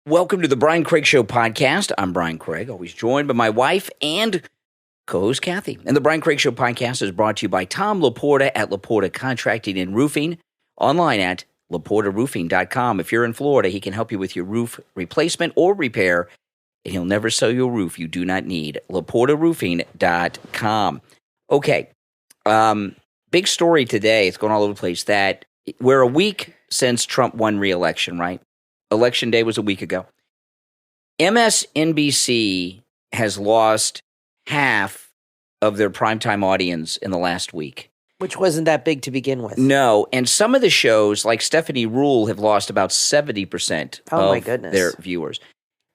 Welcome to the Brian Craig Show podcast. I'm Brian Craig, always joined by my wife and co-host Kathy. And the Brian Craig Show podcast is brought to you by Tom Laporta at Laporta Contracting and Roofing, online at laportaroofing.com. If you're in Florida, he can help you with your roof replacement or repair, and he'll never sell you a roof you do not need. laportaroofing.com. Okay, big story today. It's going all over the place that we're a week since Trump won re-election, right? Election day was a week ago. MSNBC has lost half of their primetime audience in the last week. Which wasn't that big to begin with. No, and some of the shows, like Stephanie Ruhle, have lost about 70% of their viewers.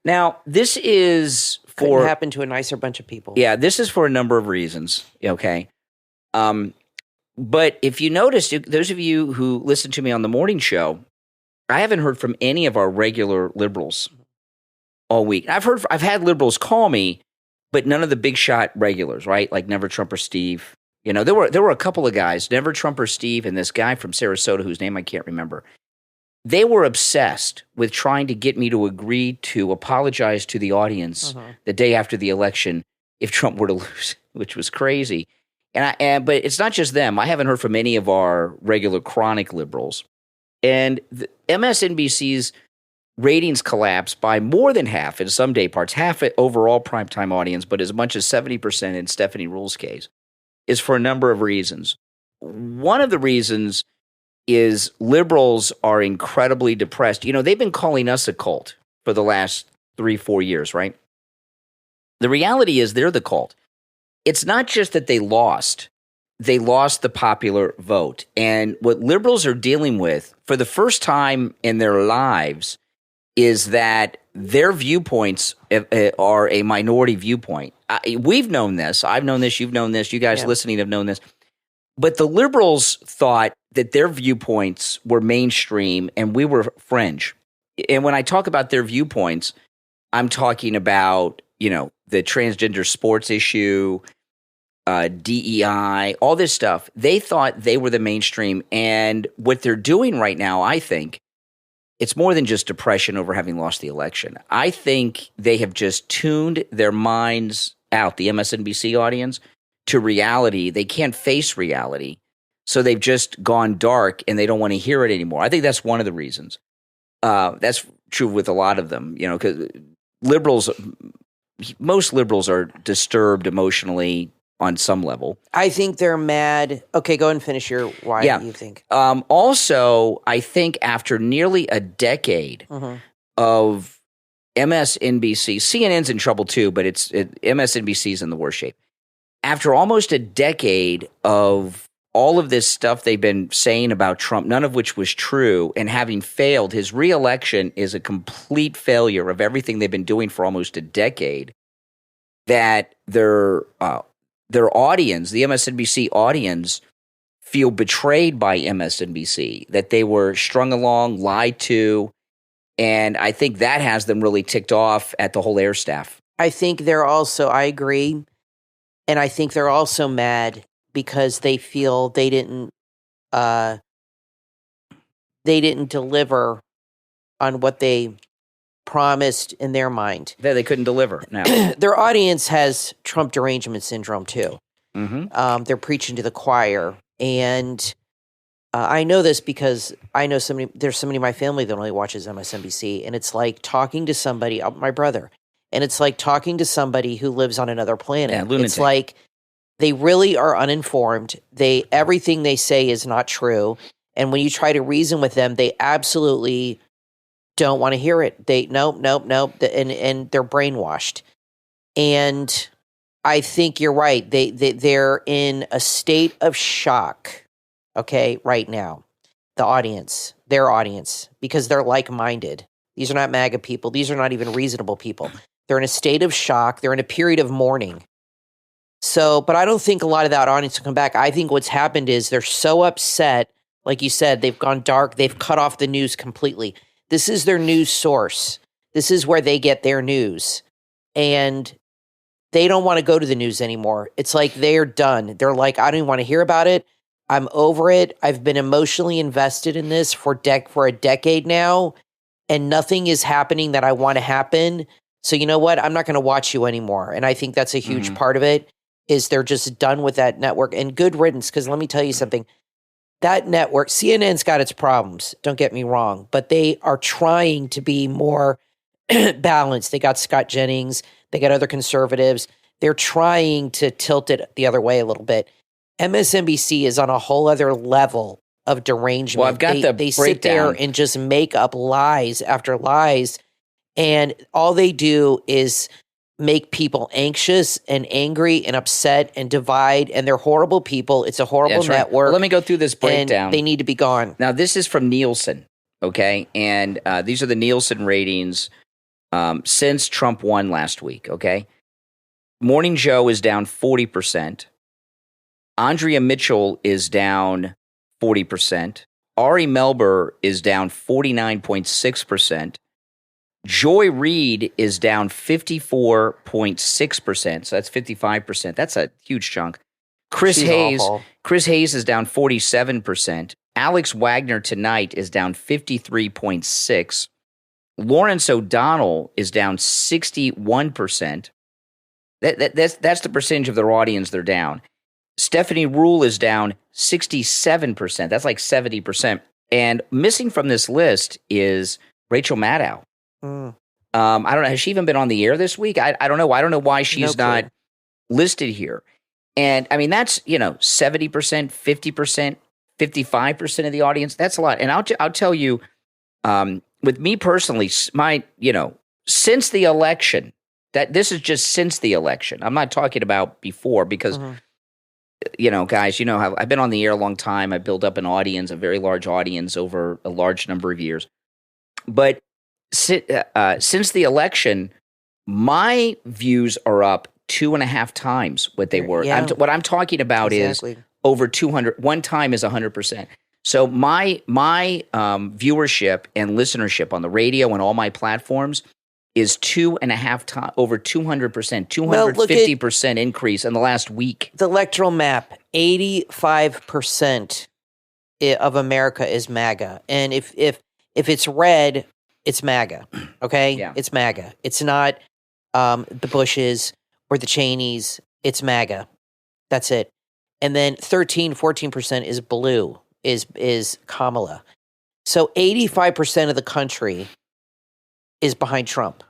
Now, this is for... Couldn't happen to a nicer bunch of people. Yeah, this is for a number of reasons, okay? But if you notice, those of you who listen to me on the morning show, I haven't heard from any of our regular liberals all week. I've had liberals call me, but none of the big shot regulars, right? Like Never Trump or Steve. You know, there were a couple of guys, Never Trump or Steve, and this guy from Sarasota whose name I can't remember. They were obsessed with trying to get me to agree to apologize to the audience the day after the election if Trump were to lose, which was crazy. But it's not just them. I haven't heard from any of our regular chronic liberals. And MSNBC's ratings collapsed by more than half in some day parts, half at overall primetime audience, but as much as 70% in Stephanie Ruhle's case, is for a number of reasons. One of the reasons is liberals are incredibly depressed. You know, they've been calling us a cult for the last 3-4 years, right? The reality is they're the cult. It's not just that they lost the popular vote. And what liberals are dealing with for the first time in their lives is that their viewpoints are a minority viewpoint. We've known this. I've known this. You've known this. You guys listening have known this. But the liberals thought that their viewpoints were mainstream and we were fringe. And when I talk about their viewpoints, I'm talking about, you know, the transgender sports issue, DEI, all this stuff. They thought they were the mainstream. And what they're doing right now, I think, it's more than just depression over having lost the election. I think they have just tuned their minds out, the MSNBC audience, to reality. They can't face reality. So they've just gone dark and they don't want to hear it anymore. I think that's one of the reasons. That's true with a lot of them, you know, because most liberals are disturbed emotionally on some level. I think they're mad. Okay, go and finish your why you think. Also, I think after nearly a decade of MSNBC, CNN's in trouble too, but MSNBC's in the worst shape. After almost a decade of all of this stuff they've been saying about Trump, none of which was true, and having failed, his reelection is a complete failure of everything they've been doing for almost a decade, that their audience, the MSNBC audience, feel betrayed by MSNBC, that they were strung along, lied to, and I think that has them really ticked off at the whole air staff. I think they're also, I agree, and I think they're also mad because they feel they didn't deliver on what they promised in their mind. That they couldn't deliver. Now their audience has Trump derangement syndrome too. They're preaching to the choir, and I know this because I know there's somebody in my family that only watches MSNBC, and it's like talking to somebody, my brother, and it's like talking to somebody who lives on another planet. Yeah, lunatic. It's like they really are uninformed. Everything they say is not true, and when you try to reason with them, they absolutely don't want to hear it. Nope, and they're brainwashed. And I think you're right. They're in a state of shock, okay, right now. Their audience, because they're like-minded. These are not MAGA people. These are not even reasonable people. They're in a state of shock. They're in a period of mourning. So, but I don't think a lot of that audience will come back. I think what's happened is they're so upset, like you said, they've gone dark. They've cut off the news completely. This is their news source. This is where they get their news. And they don't want to go to the news anymore. It's like they're done. They're like, I don't even want to hear about it. I'm over it. I've been emotionally invested in this for a decade now, and nothing is happening that I want to happen. So you know what? I'm not going to watch you anymore. And I think that's a huge part of it, is they're just done with that network. And good riddance, because let me tell you something. That network, CNN's got its problems, don't get me wrong, but they are trying to be more balanced. They got Scott Jennings, they got other conservatives. They're trying to tilt it the other way a little bit. MSNBC is on a whole other level of derangement. Well, I've got they sit there and just make up lies after lies, and all they do is make people anxious and angry and upset and divide, and they're horrible people. It's a horrible network. Well, let me go through this breakdown. And they need to be gone. Now, this is from Nielsen, okay? And these are the Nielsen ratings since Trump won last week, okay? Morning Joe is down 40%. Andrea Mitchell is down 40%. Ari Melber is down 49.6%. Joy Reid is down 54.6%. So that's 55%. That's a huge chunk. Chris Hayes is down 47%. Alex Wagner tonight is down 53.6%. Lawrence O'Donnell is down 61%. That's the percentage of their audience they're down. Stephanie Ruhle is down 67%. That's like 70%. And missing from this list is Rachel Maddow. I don't know. Has she even been on the air this week? I don't know. I don't know why she's not listed here. And I mean, that's, 70%, 50%, 55% of the audience. That's a lot. And I'll tell you, with me personally, since the election, that this is just since the election. I'm not talking about before because, guys, how I've been on the air a long time. I built up an audience, a very large audience over a large number of years. But since the election, my views are up 2.5 times what they were. Yeah. What I'm talking about is over 200. One time is 100%. So my viewership and listenership on the radio and all my platforms is 2.5 times, over 200%, 250% increase in the last week. The electoral map, 85% of America is MAGA. And if it's red, it's MAGA, okay? Yeah. It's MAGA. It's not the Bushes or the Cheneys. It's MAGA. That's it. And then 14% is blue, is Kamala. So 85% of the country is behind Trump,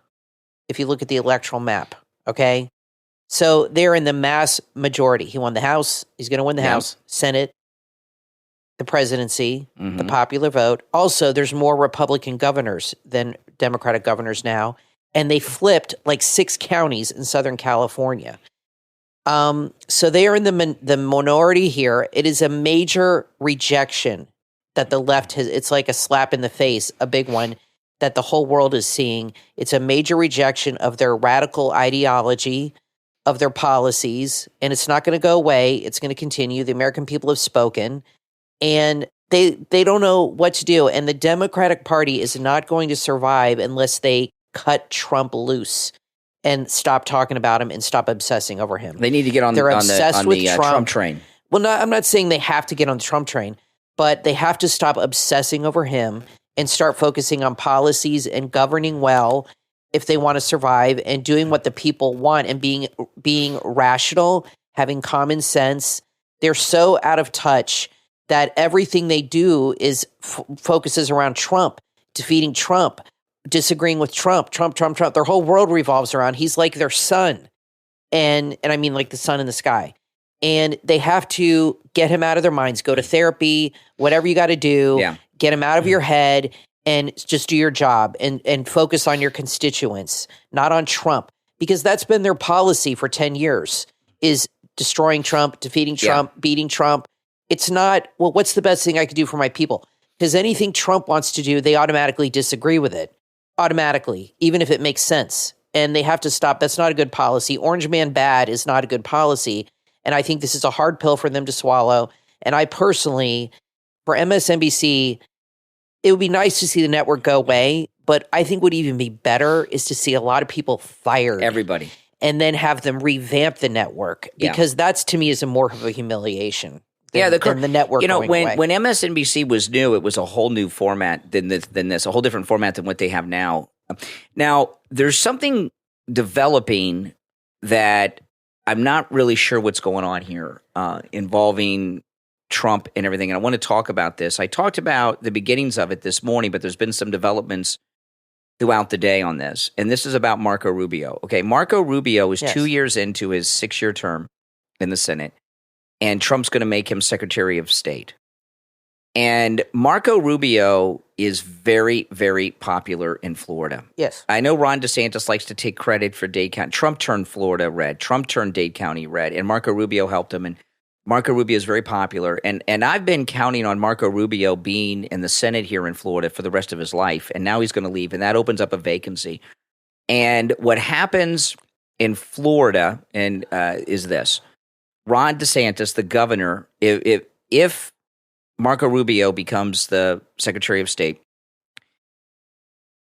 if you look at the electoral map, okay? So they're in the mass majority. He won the House. He's going to win the House, Senate, the presidency, the popular vote. Also, there's more Republican governors than Democratic governors now, and they flipped like 6 counties in Southern California. So they are in the minority here. It is a major rejection that the left has. It's like a slap in the face, a big one that the whole world is seeing. It's a major rejection of their radical ideology, of their policies, and it's not going to go away. It's going to continue. The American people have spoken. And they don't know what to do. And the Democratic Party is not going to survive unless they cut Trump loose and stop talking about him and stop obsessing over him. They need to get on the Trump train. Well, I'm not saying they have to get on the Trump train, but they have to stop obsessing over him and start focusing on policies and governing well if they want to survive, and doing what the people want and being rational, having common sense. They're so out of touch that everything they do is focuses around Trump, defeating Trump, disagreeing with Trump. Their whole world revolves around. He's like their sun. And I mean like the sun in the sky. And they have to get him out of their minds, go to therapy, whatever you got to do, get him out of your head and just do your job and focus on your constituents, not on Trump, because that's been their policy for 10 years is destroying Trump, defeating Trump, beating Trump. It's not, well, what's the best thing I could do for my people? Because anything Trump wants to do, they automatically disagree with it. Automatically, even if it makes sense. And they have to stop. That's not a good policy. Orange man bad is not a good policy. And I think this is a hard pill for them to swallow. And I personally, for MSNBC, it would be nice to see the network go away. But I think what would even be better is to see a lot of people fired. Everybody. And then have them revamp the network. Because that's, to me, is more of a humiliation than the network. When MSNBC was new, it was a whole new format than this, a whole different format than what they have now. Now, there's something developing that I'm not really sure what's going on here involving Trump and everything. And I want to talk about this. I talked about the beginnings of it this morning, but there's been some developments throughout the day on this. And this is about Marco Rubio. Okay, Marco Rubio is 2 years into his 6-year term in the Senate, and Trump's going to make him Secretary of State. And Marco Rubio is very, very popular in Florida. Yes. I know Ron DeSantis likes to take credit for Dade County. Trump turned Florida red. Trump turned Dade County red, and Marco Rubio helped him. And Marco Rubio is very popular. And I've been counting on Marco Rubio being in the Senate here in Florida for the rest of his life. And now he's going to leave, and that opens up a vacancy. And what happens in Florida is this. Ron DeSantis, the governor, if Marco Rubio becomes the Secretary of State,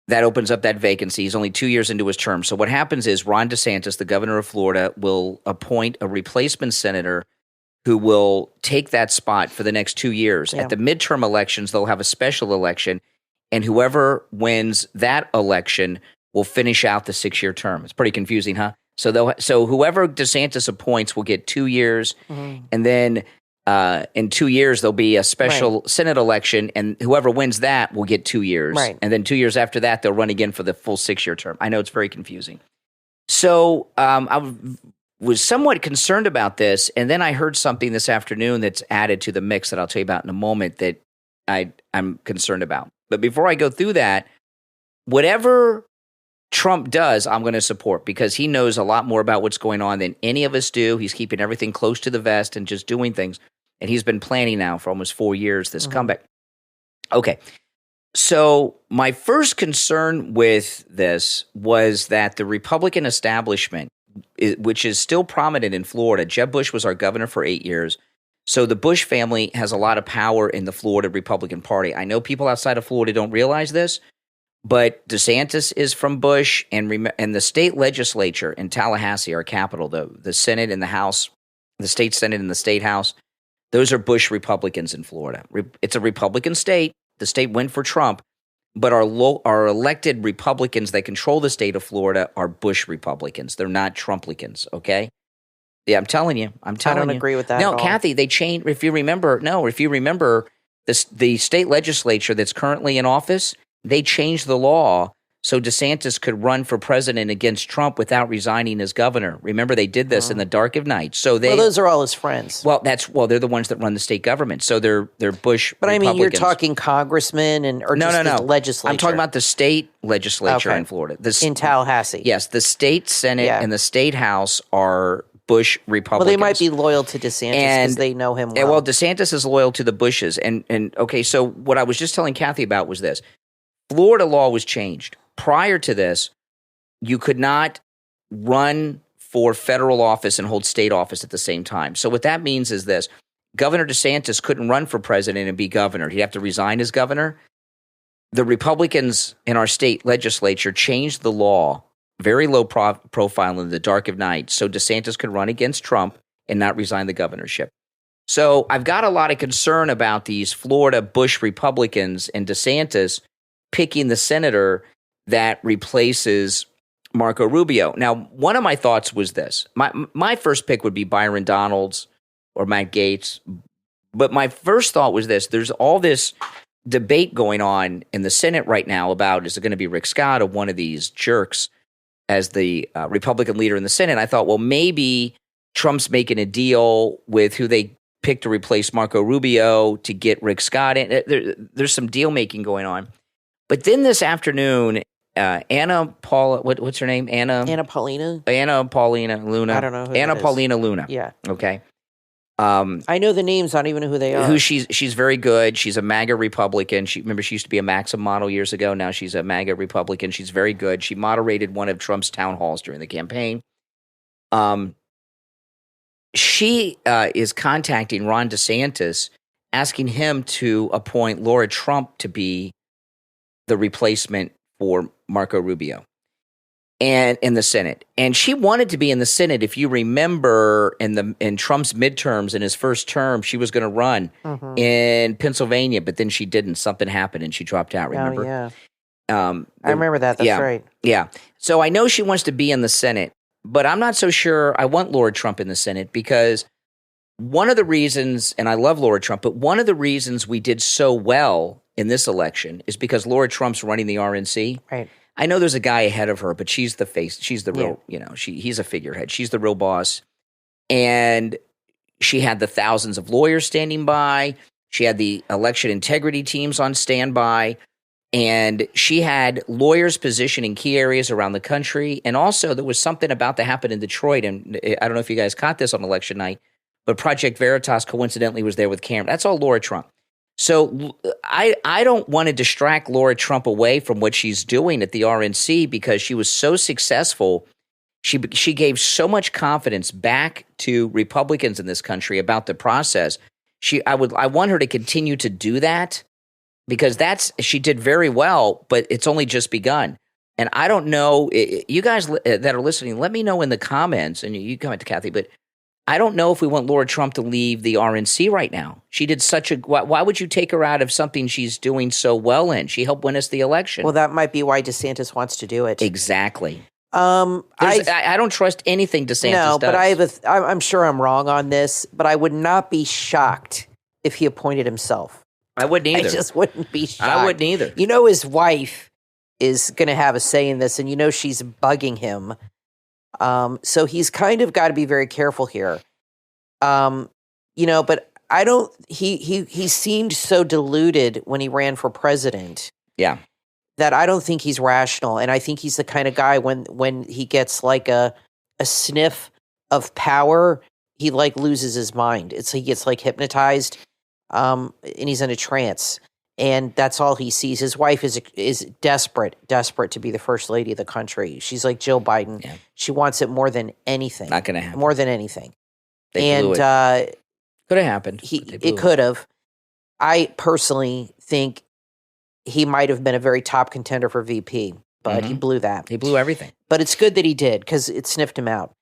that opens up that vacancy. He's only 2 years into his term. So what happens is Ron DeSantis, the governor of Florida, will appoint a replacement senator who will take that spot for the next 2 years. Yeah. At the midterm elections, they'll have a special election, and whoever wins that election will finish out the 6-year term. It's pretty confusing, huh? So whoever DeSantis appoints will get 2 years, and then in 2 years there'll be a special Senate election, and whoever wins that will get 2 years. Right. And then 2 years after that, they'll run again for the full 6-year term. I know it's very confusing. So I was somewhat concerned about this, and then I heard something this afternoon that's added to the mix that I'll tell you about in a moment that I'm concerned about. But before I go through that, whatever Trump does, I'm going to support, because he knows a lot more about what's going on than any of us do. He's keeping everything close to the vest and just doing things. And he's been planning now for almost 4 years this comeback. Okay. So my first concern with this was that the Republican establishment, which is still prominent in Florida. Jeb Bush was our governor for 8 years. So the Bush family has a lot of power in the Florida Republican Party. I know people outside of Florida don't realize this, but DeSantis is from Bush, and the state legislature in Tallahassee, our capital, the Senate and the House, the state Senate and the state House, those are Bush Republicans in Florida. It's a Republican state. The state went for Trump. But our elected Republicans that control the state of Florida are Bush Republicans. They're not Trumplicans, okay? Yeah, I'm telling you. I don't agree with that. No, at all. Kathy, they changed. If you remember, the state legislature that's currently in office, they changed the law so DeSantis could run for president against Trump without resigning as governor. Remember, they did this in the dark of night. So those are all his friends. Well, they're the ones that run the state government. So they're Bush. But I mean, you're Republicans. talking congressmen or No. the legislature. I'm talking about the state legislature in Florida. In Tallahassee. Yes, the state Senate and the state House are Bush Republicans. Well, they might be loyal to DeSantis because they know him well. Well, DeSantis is loyal to the Bushes. And okay, so what I was just telling Kathy about was this. Florida law was changed. Prior to this, you could not run for federal office and hold state office at the same time. So what that means is this. Governor DeSantis couldn't run for president and be governor. He'd have to resign as governor. The Republicans in our state legislature changed the law, very low profile in the dark of night, so DeSantis could run against Trump and not resign the governorship. So I've got a lot of concern about these Florida Bush Republicans and DeSantis picking the senator that replaces Marco Rubio. Now, one of my thoughts was this. My first pick would be Byron Donalds or Matt Gaetz. But my first thought was this. There's all this debate going on in the Senate right now about, is it going to be Rick Scott or one of these jerks as the Republican leader in the Senate? I thought, well, maybe Trump's making a deal with who they picked to replace Marco Rubio to get Rick Scott in. There's some deal making going on. But then this afternoon, what's her name? Anna Paulina Luna. I don't know who Anna that is. Paulina Luna. Yeah. Okay. I know the names. I don't even know who they are. She's very good. She's a MAGA Republican. Remember, she used to be a Maxim model years ago. Now she's a MAGA Republican. She's very good. She moderated one of Trump's town halls during the campaign. She is contacting Ron DeSantis, asking him to appoint Laura Trump to be the replacement for Marco Rubio. and in the Senate. And she wanted to be in the Senate. If you remember in Trump's midterms in his first term, she was going to run in Pennsylvania, but then she didn't. Something happened and she dropped out, remember? Oh, yeah. I remember that. That's right. Yeah. So I know she wants to be in the Senate, but I'm not so sure I want Laura Trump in the Senate because one of the reasons, and I love Laura Trump, but one of the reasons we did so well in this election is because Laura Trump's running the RNC. Right. I know there's a guy ahead of her, but she's the face. She's the real, he's a figurehead. She's the real boss. And she had the thousands of lawyers standing by. She had the election integrity teams on standby. And she had lawyers positioned in key areas around the country. And also there was something about to happen in Detroit. And I don't know if you guys caught this on election night, but Project Veritas coincidentally was there with Cameron. That's all Laura Trump. So I don't want to distract Laura Trump away from what she's doing at the RNC because she was so successful. She gave so much confidence back to Republicans in this country about the process. I want her to continue to do that. Because she did very well, but it's only just begun. And I don't know, you guys that are listening, let me know in the comments, and you comment to Kathy, but I don't know if we want Laura Trump to leave the RNC right now. She did why would you take her out of something she's doing so well in? She helped win us the election. Well, that might be why DeSantis wants to do it. Exactly. I don't trust anything DeSantis does. No, but I'm sure I'm wrong on this, but I would not be shocked if he appointed himself. I wouldn't either. I just wouldn't be shocked. I wouldn't either. You know his wife is going to have a say in this, and you know she's bugging him. So he's kind of got to be very careful here. But I don't. He seemed so deluded when he ran for president. Yeah. That I don't think he's rational, and I think he's the kind of guy when he gets like a sniff of power, he like loses his mind. He gets like hypnotized. And he's in a trance, and that's all he sees. His wife is desperate to be the first lady of the country. She's like Jill Biden. Yeah. She wants it more than anything. Not going to happen. More than anything. They blew it. Could have happened. It could have. I personally think he might have been a very top contender for VP, but he blew that. He blew everything. But it's good that he did because it sniffed him out.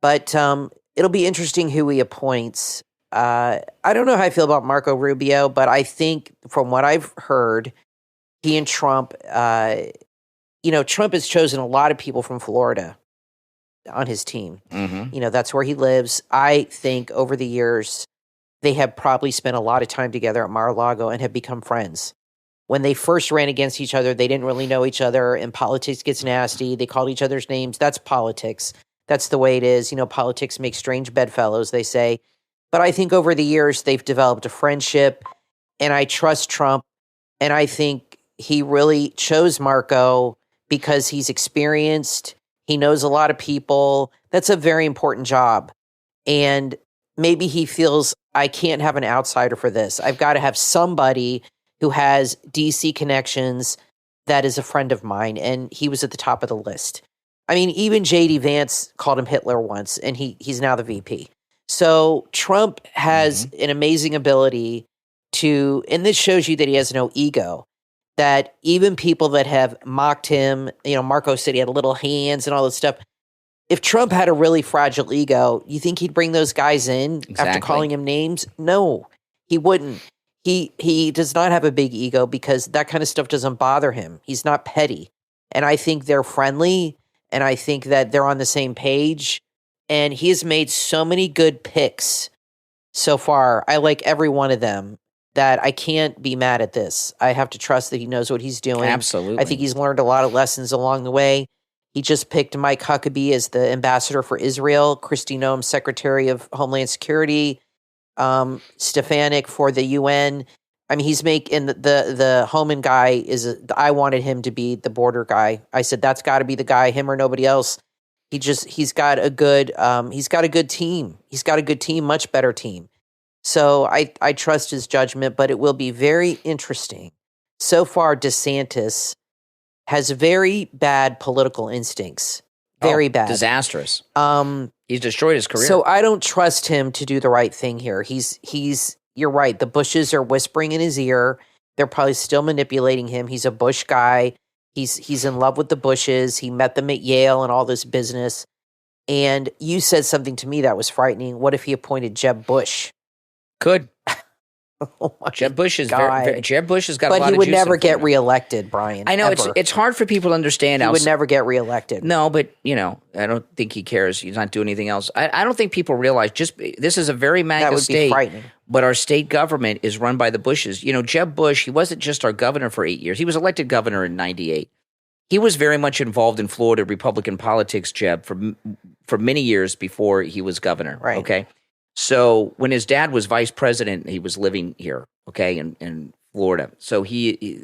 But it'll be interesting who he appoints. I don't know how I feel about Marco Rubio, but I think from what I've heard, he and Trump, Trump has chosen a lot of people from Florida on his team. Mm-hmm. That's where he lives. I think over the years, they have probably spent a lot of time together at Mar-a-Lago and have become friends. When they first ran against each other, they didn't really know each other, and politics gets nasty. They called each other's names. That's politics. That's the way it is. Politics makes strange bedfellows, they say. But I think over the years, they've developed a friendship, and I trust Trump, and I think he really chose Marco because he's experienced, he knows a lot of people. That's a very important job, and maybe he feels, I can't have an outsider for this. I've got to have somebody who has DC connections that is a friend of mine, and he was at the top of the list. I mean, even J.D. Vance called him Hitler once, and he's now the VP. So Trump has an amazing ability to, and this shows you that he has no ego, that even people that have mocked him, Marco said he had little hands and all this stuff. If Trump had a really fragile ego, you think he'd bring those guys in after calling him names? No, he wouldn't. He does not have a big ego because that kind of stuff doesn't bother him. He's not petty. And I think they're friendly, and I think that they're on the same page. And he has made so many good picks so far. I like every one of them that I can't be mad at this. I have to trust that he knows what he's doing. Absolutely. I think he's learned a lot of lessons along the way. He just picked Mike Huckabee as the ambassador for Israel, Christy Noem's Secretary of Homeland Security, Stefanik for the UN. I mean, he's making the Homan guy I wanted him to be the border guy. I said, that's got to be the guy, him or nobody else. He's got a good team. He's got a good team, much better team. So I trust his judgment, but it will be very interesting. So far, DeSantis has very bad political instincts. Very bad. Disastrous. He's destroyed his career. So I don't trust him to do the right thing here. You're right. The Bushes are whispering in his ear. They're probably still manipulating him. He's a Bush guy. He's in love with the Bushes. He met them at Yale and all this business. And you said something to me that was frightening. What if he appointed Jeb Bush? Could. Oh my Jeb Bush is God. Jeb Bush has got a lot of But he would juice never in get him. reelected, Brian. I know ever. it's hard for people to understand. He would never get reelected. No, but I don't think he cares. He's not doing anything else. I don't think people realize this is a very MAGA That would state, be frightening. but our state government is run by the Bushes. Jeb Bush, he wasn't just our governor for 8 years. He was elected governor in '98. He was very much involved in Florida Republican politics, Jeb, for many years before he was governor. Right. Okay. So when his dad was vice president, he was living here, okay, in Florida. So he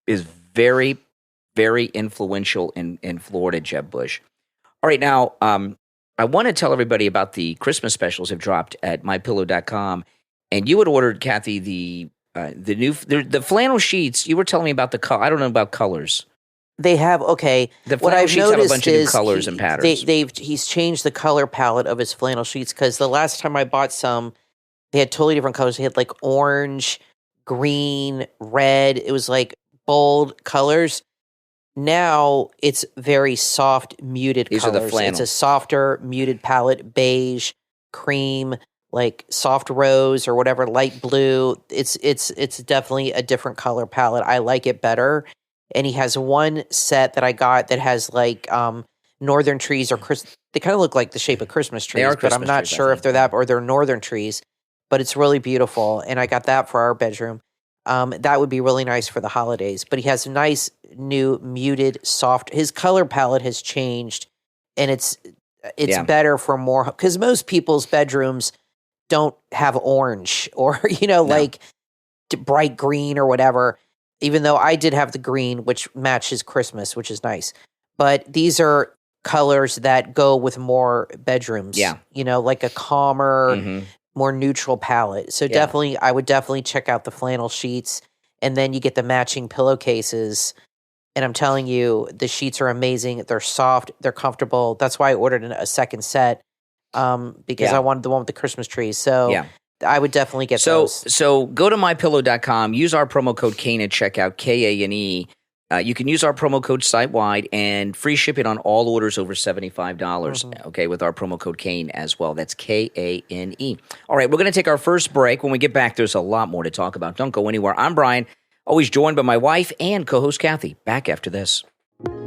is very, very influential in Florida, Jeb Bush. All right, now I want to tell everybody about the Christmas specials have dropped at mypillow.com, and you had ordered, Kathy, the flannel sheets. You were telling me about the color. I don't know about colors. They have The what flannel I've sheets have a noticed bunch of new is colors and patterns. He's changed the color palette of his flannel sheets because the last time I bought some, they had totally different colors. They had like orange, green, red. It was like bold colors. Now it's very soft, muted These are colors. the flannel. It's a softer, muted palette, beige, cream, like soft rose or whatever, light blue. It's definitely a different color palette. I like it better. And he has one set that I got that has like northern trees or they kind of look like the shape of Christmas trees, but I'm not sure if they're that or they're northern trees. But it's really beautiful, and I got that for our bedroom. That would be really nice for the holidays. But he has a nice new muted soft. His color palette has changed, and it's better for more because most people's bedrooms don't have orange or like bright green or whatever. Even though I did have the green, which matches Christmas, which is nice. But these are colors that go with more bedrooms. Yeah. Like a calmer, more neutral palette. So I would definitely check out the flannel sheets. And then you get the matching pillowcases. And I'm telling you, the sheets are amazing. They're soft. They're comfortable. That's why I ordered a second set because I wanted the one with the Christmas trees. So I would definitely get those. So go to mypillow.com, use our promo code Kane at checkout, Kane. You can use our promo code site-wide and free shipping on all orders over $75, okay, with our promo code Kane as well. That's Kane. All right, we're going to take our first break. When we get back, there's a lot more to talk about. Don't go anywhere. I'm Brian, always joined by my wife and co-host Kathy. Back after this.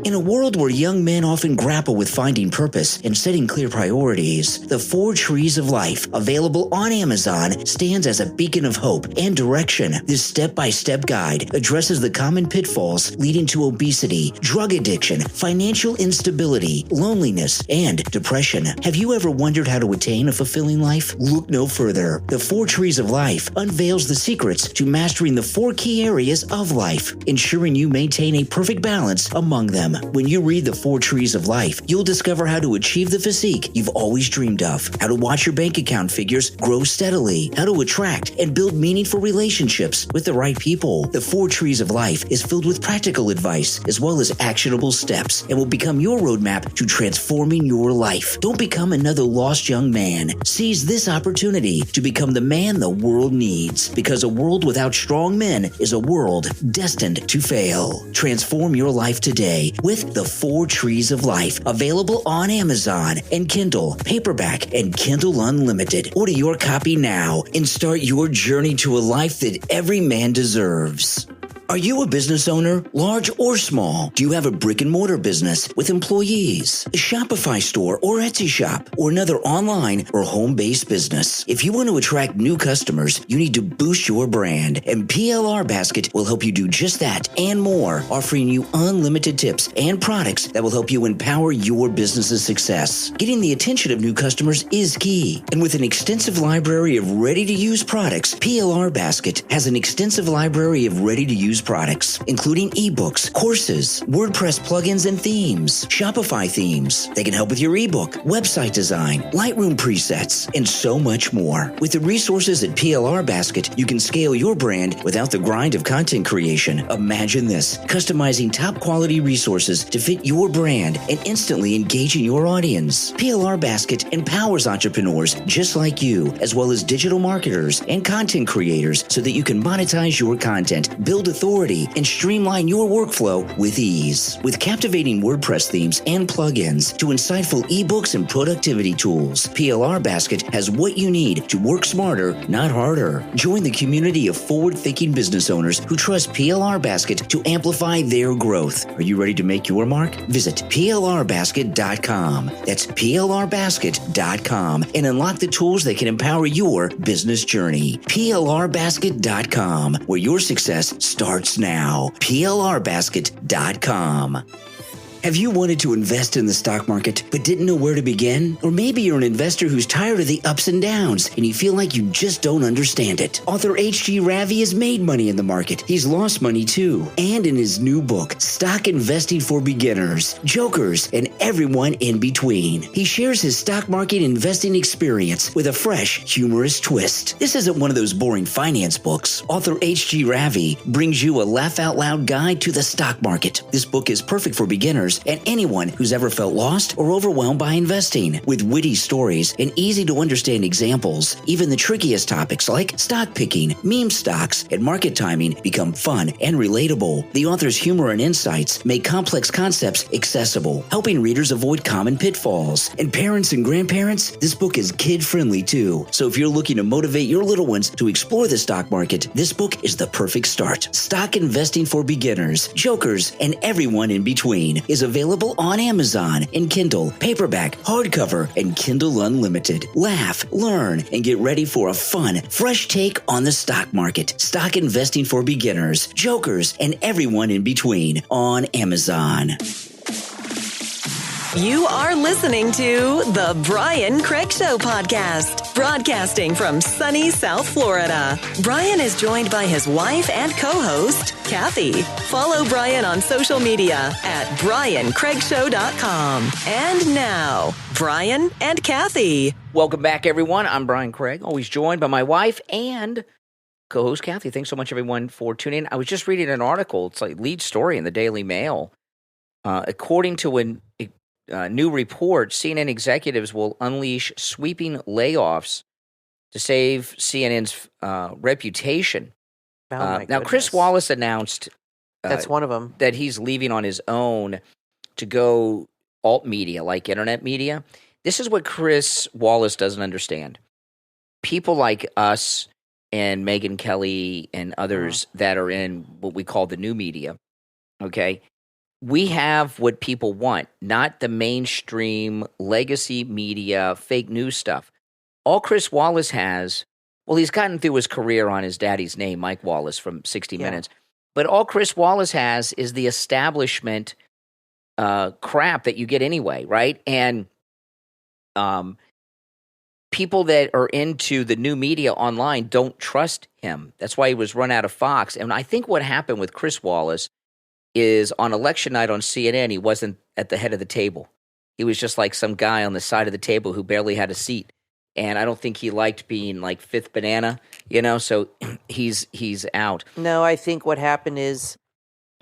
In a world where young men often grapple with finding purpose and setting clear priorities, the 4 Trees of Life, available on Amazon, stands as a beacon of hope and direction. This step-by-step guide addresses the common pitfalls leading to obesity, drug addiction, financial instability, loneliness, and depression. Have you ever wondered how to attain a fulfilling life? Look no further. The 4 Trees of Life unveils the secrets to mastering the 4 key areas of life, ensuring you maintain a perfect balance among them. When you read the 4 Trees of Life, you'll discover how to achieve the physique you've always dreamed of, how to watch your bank account figures grow steadily, how to attract and build meaningful relationships with the right people. The 4 Trees of Life is filled with practical advice as well as actionable steps and will become your roadmap to transforming your life. Don't become another lost young man. Seize this opportunity to become the man the world needs, because a world without strong men is a world destined to fail. Transform your life today with the 4 Trees of Life, available on Amazon and Kindle, paperback, and Kindle Unlimited. Order your copy now and start your journey to a life that every man deserves. Are you a business owner, large or small? Do you have a brick and mortar business with employees, a Shopify store or Etsy shop, or another online or home-based business? If you want to attract new customers, you need to boost your brand, and PLR Basket will help you do just that and more, offering you unlimited tips and products that will help you empower your business's success. Getting the attention of new customers is key, and with an extensive library of ready-to-use products, PLR Basket has an extensive library of ready-to-use products, including ebooks, courses, WordPress plugins and themes, Shopify themes. They can help with your ebook, website design, Lightroom presets, and so much more. With the resources at PLR Basket, you can scale your brand without the grind of content creation. Imagine this: customizing top quality resources to fit your brand and instantly engaging your audience. PLR Basket empowers entrepreneurs just like you, as well as digital marketers and content creators, so that you can monetize your content, build authority, authority and streamline your workflow with ease. With captivating WordPress themes and plugins to insightful ebooks and productivity tools, PLR Basket has what you need to work smarter, not harder. Join the community of forward-thinking business owners who trust PLR Basket to amplify their growth. Are you ready to make your mark? Visit plrbasket.com. That's plrbasket.com and unlock the tools that can empower your business journey. plrbasket.com, where your success starts now. plrbasket.com. Have you wanted to invest in the stock market but didn't know where to begin? Or maybe you're an investor who's tired of the ups and downs and you feel like you just don't understand it. Author H.G. Ravi has made money in the market. He's lost money too. And in his new book, Stock Investing for Beginners, Jokers, and Everyone in Between, he shares his stock market investing experience with a fresh, humorous twist. This isn't one of those boring finance books. Author H.G. Ravi brings you a laugh-out-loud guide to the stock market. This book is perfect for beginners and anyone who's ever felt lost or overwhelmed by investing. With witty stories and easy-to-understand examples, even the trickiest topics like stock picking, meme stocks, and market timing become fun and relatable. The author's humor and insights make complex concepts accessible, helping readers avoid common pitfalls. And parents and grandparents, this book is kid-friendly too. So if you're looking to motivate your little ones to explore the stock market, this book is the perfect start. Stock Investing for Beginners, Jokers, and Everyone in Between is available on Amazon in Kindle, paperback, hardcover, and Kindle Unlimited. Laugh, learn, and get ready for a fun, fresh take on the stock market. Stock Investing for Beginners, Jokers, and Everyone in Between on Amazon. You are listening to the Brian Craig Show podcast, broadcasting from sunny South Florida. Brian is joined by his wife and co-host, Kathy. Follow Brian on social media at briancraigshow.com. And now, Brian and Kathy. Welcome back, everyone. I'm Brian Craig, always joined by my wife and co-host Kathy. Thanks so much, everyone, for tuning in. I was just reading an article. It's like lead story in the Daily Mail. According to a new report, CNN executives will unleash sweeping layoffs to save CNN's reputation. Now, Chris Wallace announced that's one of them, that he's leaving on his own to go alt media, like internet media. This is what Chris Wallace doesn't understand. People like us and Megyn Kelly and others that are in what we call the new media, okay? We have what people want, not the mainstream legacy media, fake news stuff. All Chris Wallace has, well, he's gotten through his career on his daddy's name, Mike Wallace from 60 Minutes. But all Chris Wallace has is the establishment crap that you get anyway, right? And people that are into the new media online don't trust him. That's why he was run out of Fox. And I think what happened with Chris Wallace is on election night on CNN, he wasn't at the head of the table. He was just like some guy on the side of the table who barely had a seat. And I don't think he liked being like fifth banana, so he's out. No, I think what happened is,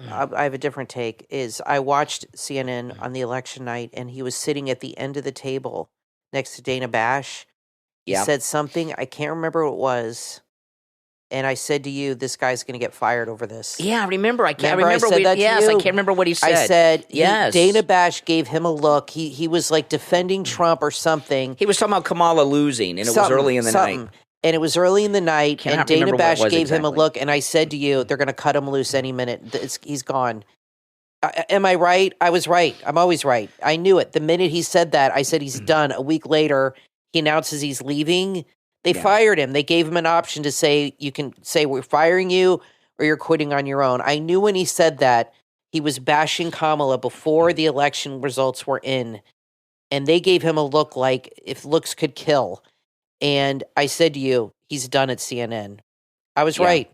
I have a different take, is I watched CNN on the election night and he was sitting at the end of the table next to Dana Bash. He said something, I can't remember what it was. And I said to you, this guy's going to get fired over this. Yeah, I remember. I can't remember. remember. I can't remember what he said. I said, yes. Dana Bash gave him a look. He was like defending Trump or something. He was talking about Kamala losing, and it was early in the night. And it was early in the night, and Dana Bash gave him a look, and I said to you, they're going to cut him loose any minute. He's gone. Am I right? I was right. I'm always right. I knew it. The minute he said that, I said he's done. A week later, he announces he's leaving. They fired him. They gave him an option to say, you can say we're firing you or you're quitting on your own. I knew when he said that, he was bashing Kamala before the election results were in. And they gave him a look like if looks could kill. And I said to you, he's done at CNN. I was right.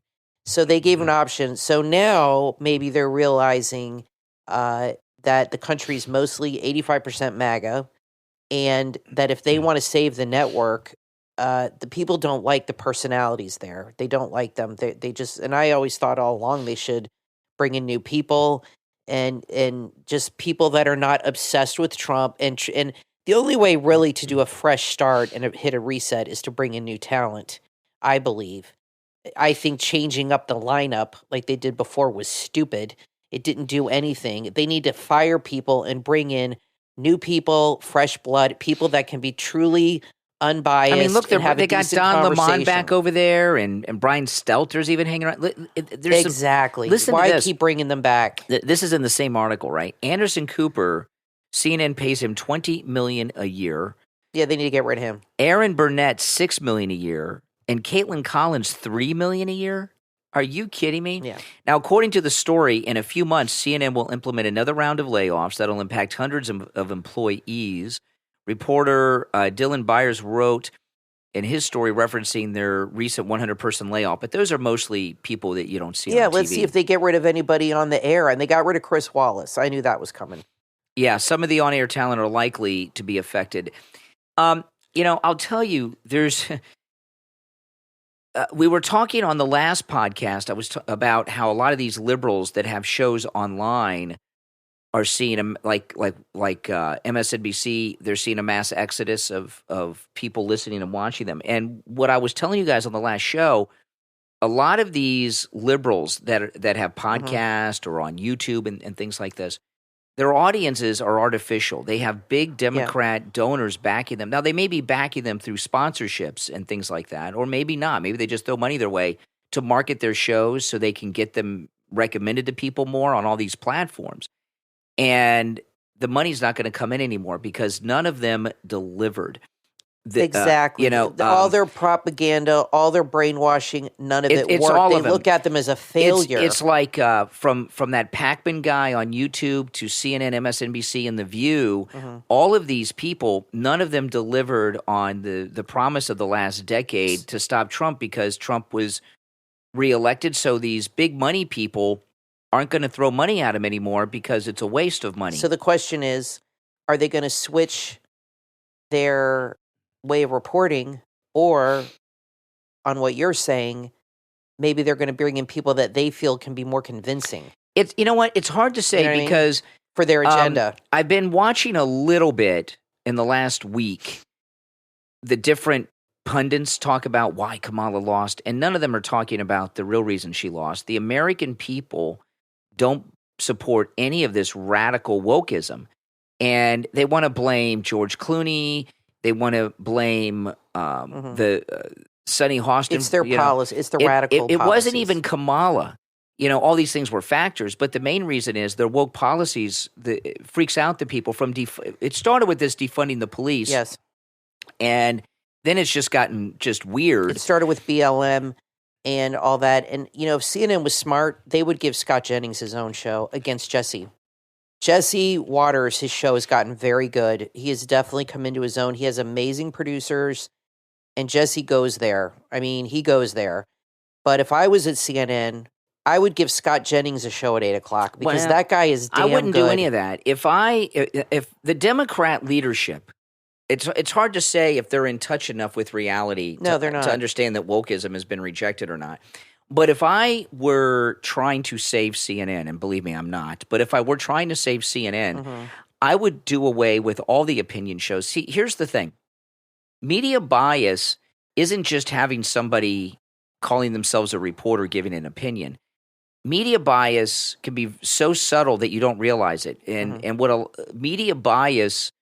So they gave an option. So now maybe they're realizing that the country's mostly 85% MAGA. And that if they want to save the network, the people don't like the personalities there. They don't like them. They just, and I always thought all along they should bring in new people and just people that are not obsessed with Trump. And the only way really to do a fresh start and hit a reset is to bring in new talent, I believe. I think changing up the lineup like they did before was stupid. It didn't do anything. They need to fire people and bring in new people, fresh blood, people that can be truly unbiased. I mean, look, and have they a got decent Don Lemon conversation. back over there, and Brian Stelter's even hanging around. There's Exactly. Listen Why to this. keep bringing them back? This is in the same article, right? Anderson Cooper, CNN pays him $20 million a year. Yeah, they need to get rid of him. Aaron Burnett, $6 million a year, and Caitlin Collins, $3 million a year. Are you kidding me? Yeah. Now, according to the story, in a few months, CNN will implement another round of layoffs that'll impact hundreds of employees. Reporter Dylan Byers wrote in his story referencing their recent 100-person layoff, but those are mostly people that you don't see on TV. Let's see if they get rid of anybody on the air. And they got rid of Chris Wallace. I knew that was coming. Yeah, some of the on-air talent are likely to be affected. I'll tell you, there's we were talking on the last podcast. I was about how a lot of these liberals that have shows online are seeing them, like MSNBC. They're seeing a mass exodus of people listening and watching them. And what I was telling you guys on the last show, a lot of these liberals that have podcasts or on YouTube and things like this, their audiences are artificial. They have big Democrat donors backing them. Now, they may be backing them through sponsorships and things like that, or maybe not. Maybe they just throw money their way to market their shows so they can get them recommended to people more on all these platforms. And the money's not going to come in anymore because none of them delivered. Exactly. All their propaganda, all their brainwashing, none of it it's worked. all They of them. look at them as a failure. It's like from that Packman guy on YouTube to CNN, MSNBC, and The View, all of these people, none of them delivered on the promise of the last decade to stop Trump because Trump was reelected. So these big money people aren't going to throw money at him anymore because it's a waste of money. So the question is, are they going to switch their way of reporting, or on what you're saying, maybe they're going to bring in people that they feel can be more convincing? It's It's hard to say because for their agenda. I've been watching a little bit in the last week. The different pundits talk about why Kamala lost, and none of them are talking about the real reason she lost. The American people don't support any of this radical wokeism, and they want to blame George Clooney. They want to blame the Sonny Hostin. It's their policy. It's the radical It wasn't policies. even Kamala. All these things were factors, but the main reason is their woke policies that freaks out the people from it started with this defunding the police. Yes. And then it's just gotten just weird. It started with BLM and all that. And, if CNN was smart, they would give Scott Jennings his own show against Jesse. Jesse Waters, his show has gotten very good. He has definitely come into his own. He has amazing producers, and Jesse goes there. I mean, he goes there. But if I was at CNN, I would give Scott Jennings a show at 8 o'clock because that guy is damn good. I wouldn't do any of that. If the Democrat leadership, it's hard to say if they're in touch enough with reality they're not. To understand that wokeism has been rejected or not. But if I were trying to save CNN, and believe me, I'm not, but if I were trying to save CNN, I would do away with all the opinion shows. See, here's the thing. Media bias isn't just having somebody calling themselves a reporter giving an opinion. Media bias can be so subtle that you don't realize it. And media bias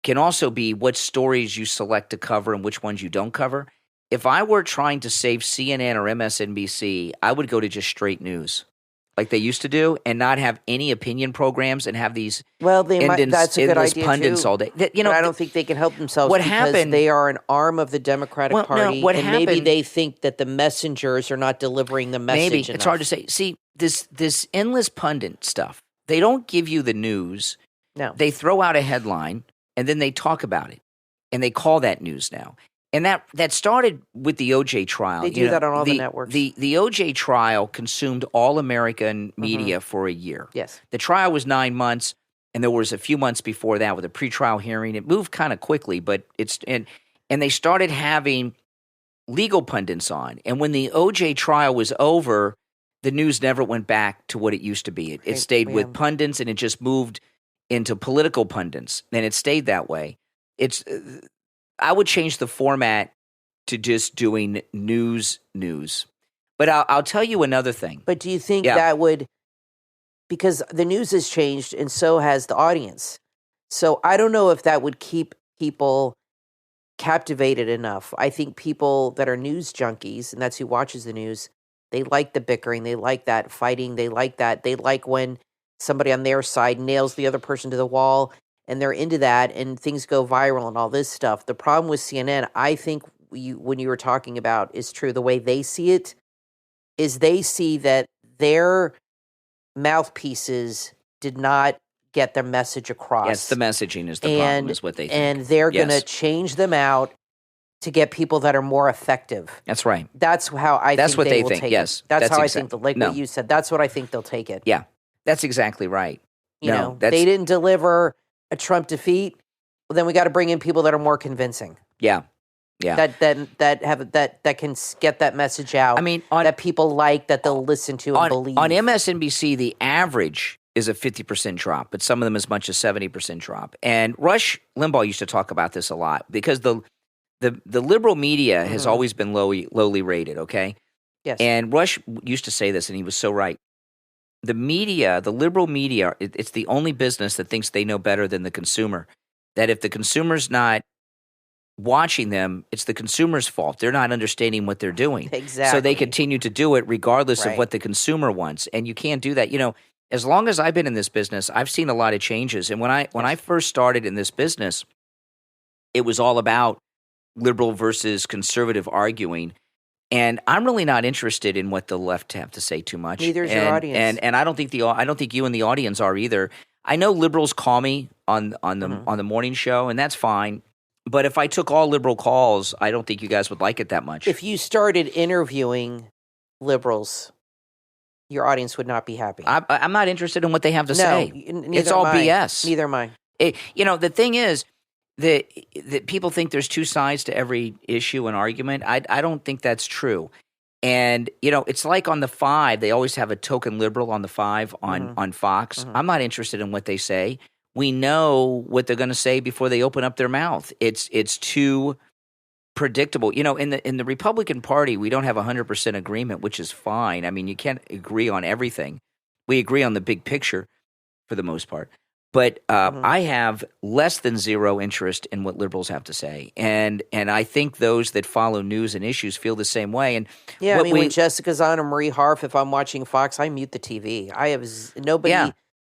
can also be what stories you select to cover and which ones you don't cover. If I were trying to save CNN or MSNBC, I would go to just straight news like they used to do and not have any opinion programs and have these that's a good idea pundits too. all day. But I don't think they can help themselves what because happened, they are an arm of the Democratic Party, maybe happened, they think that the messengers are not delivering the message maybe enough. It's hard to say. See, this endless pundit stuff, they don't give you the news. No. They throw out a headline and then they talk about it and they call that news now. And that started with the OJ trial. They do that on all the networks. The OJ trial consumed all American media for a year. Yes. The trial was 9 months, and there was a few months before that with a pretrial hearing. It moved kind of quickly, but and they started having legal pundits on. And when the OJ trial was over, the news never went back to what it used to be. It stayed with pundits, and it just moved into political pundits, and it stayed that way. I would change the format to just doing news. But I'll tell you another thing. But do you think that would, because the news has changed and so has the audience. So I don't know if that would keep people captivated enough. I think people that are news junkies, and that's who watches the news, they like the bickering, they like that fighting, they like that. They like when somebody on their side nails the other person to the wall, and they're into that, and things go viral and all this stuff. The problem with CNN, I think when you were talking about is true, the way they see it is they see that their mouthpieces did not get their message across. Yes, the messaging is the problem, is what they think. And they're going to change them out to get people that are more effective. That's right. That's how I That's think what they they will think. take Yes. it. That's how I exact- think, what you said, that's what I think they'll take it. Yeah, that's exactly right. You know, they didn't deliver a Trump defeat. Well, then we got to bring in people that are more convincing. Yeah. That can get that message out. I mean, that people like, that they'll listen to and believe. On MSNBC, the average is a 50% drop, but some of them as much as 70% drop. And Rush Limbaugh used to talk about this a lot because the liberal media has always been lowly rated, okay? Yes. And Rush used to say this, and he was so right. The media, the liberal media, it's the only business that thinks they know better than the consumer. That if the consumer's not watching them, it's the consumer's fault. They're not understanding what they're doing. Exactly. So they continue to do it regardless of what the consumer wants. And you can't do that. You know, as long as I've been in this business, I've seen a lot of changes. And when I first started in this business, it was all about liberal versus conservative arguing. And I'm really not interested in what the left have to say too much. Neither is your audience. And I don't think you and the audience are either. I know liberals call me on the morning show, and that's fine. But if I took all liberal calls, I don't think you guys would like it that much. If you started interviewing liberals, your audience would not be happy. I'm not interested in what they have to say. It's all BS. Neither am I. The thing is that people think there's two sides to every issue and argument. I don't think that's true. And, it's like on the 5, they always have a token liberal on the 5 on Fox. I'm not interested in what they say. We know what they're going to say before they open up their mouth. It's too predictable. In the Republican Party, we don't have 100% agreement, which is fine. I mean, you can't agree on everything. We agree on the big picture for the most part. But I have less than zero interest in what liberals have to say, and I think those that follow news and issues feel the same way. And when Jessica's on or Marie Harf, if I'm watching Fox, I mute the TV. Nobody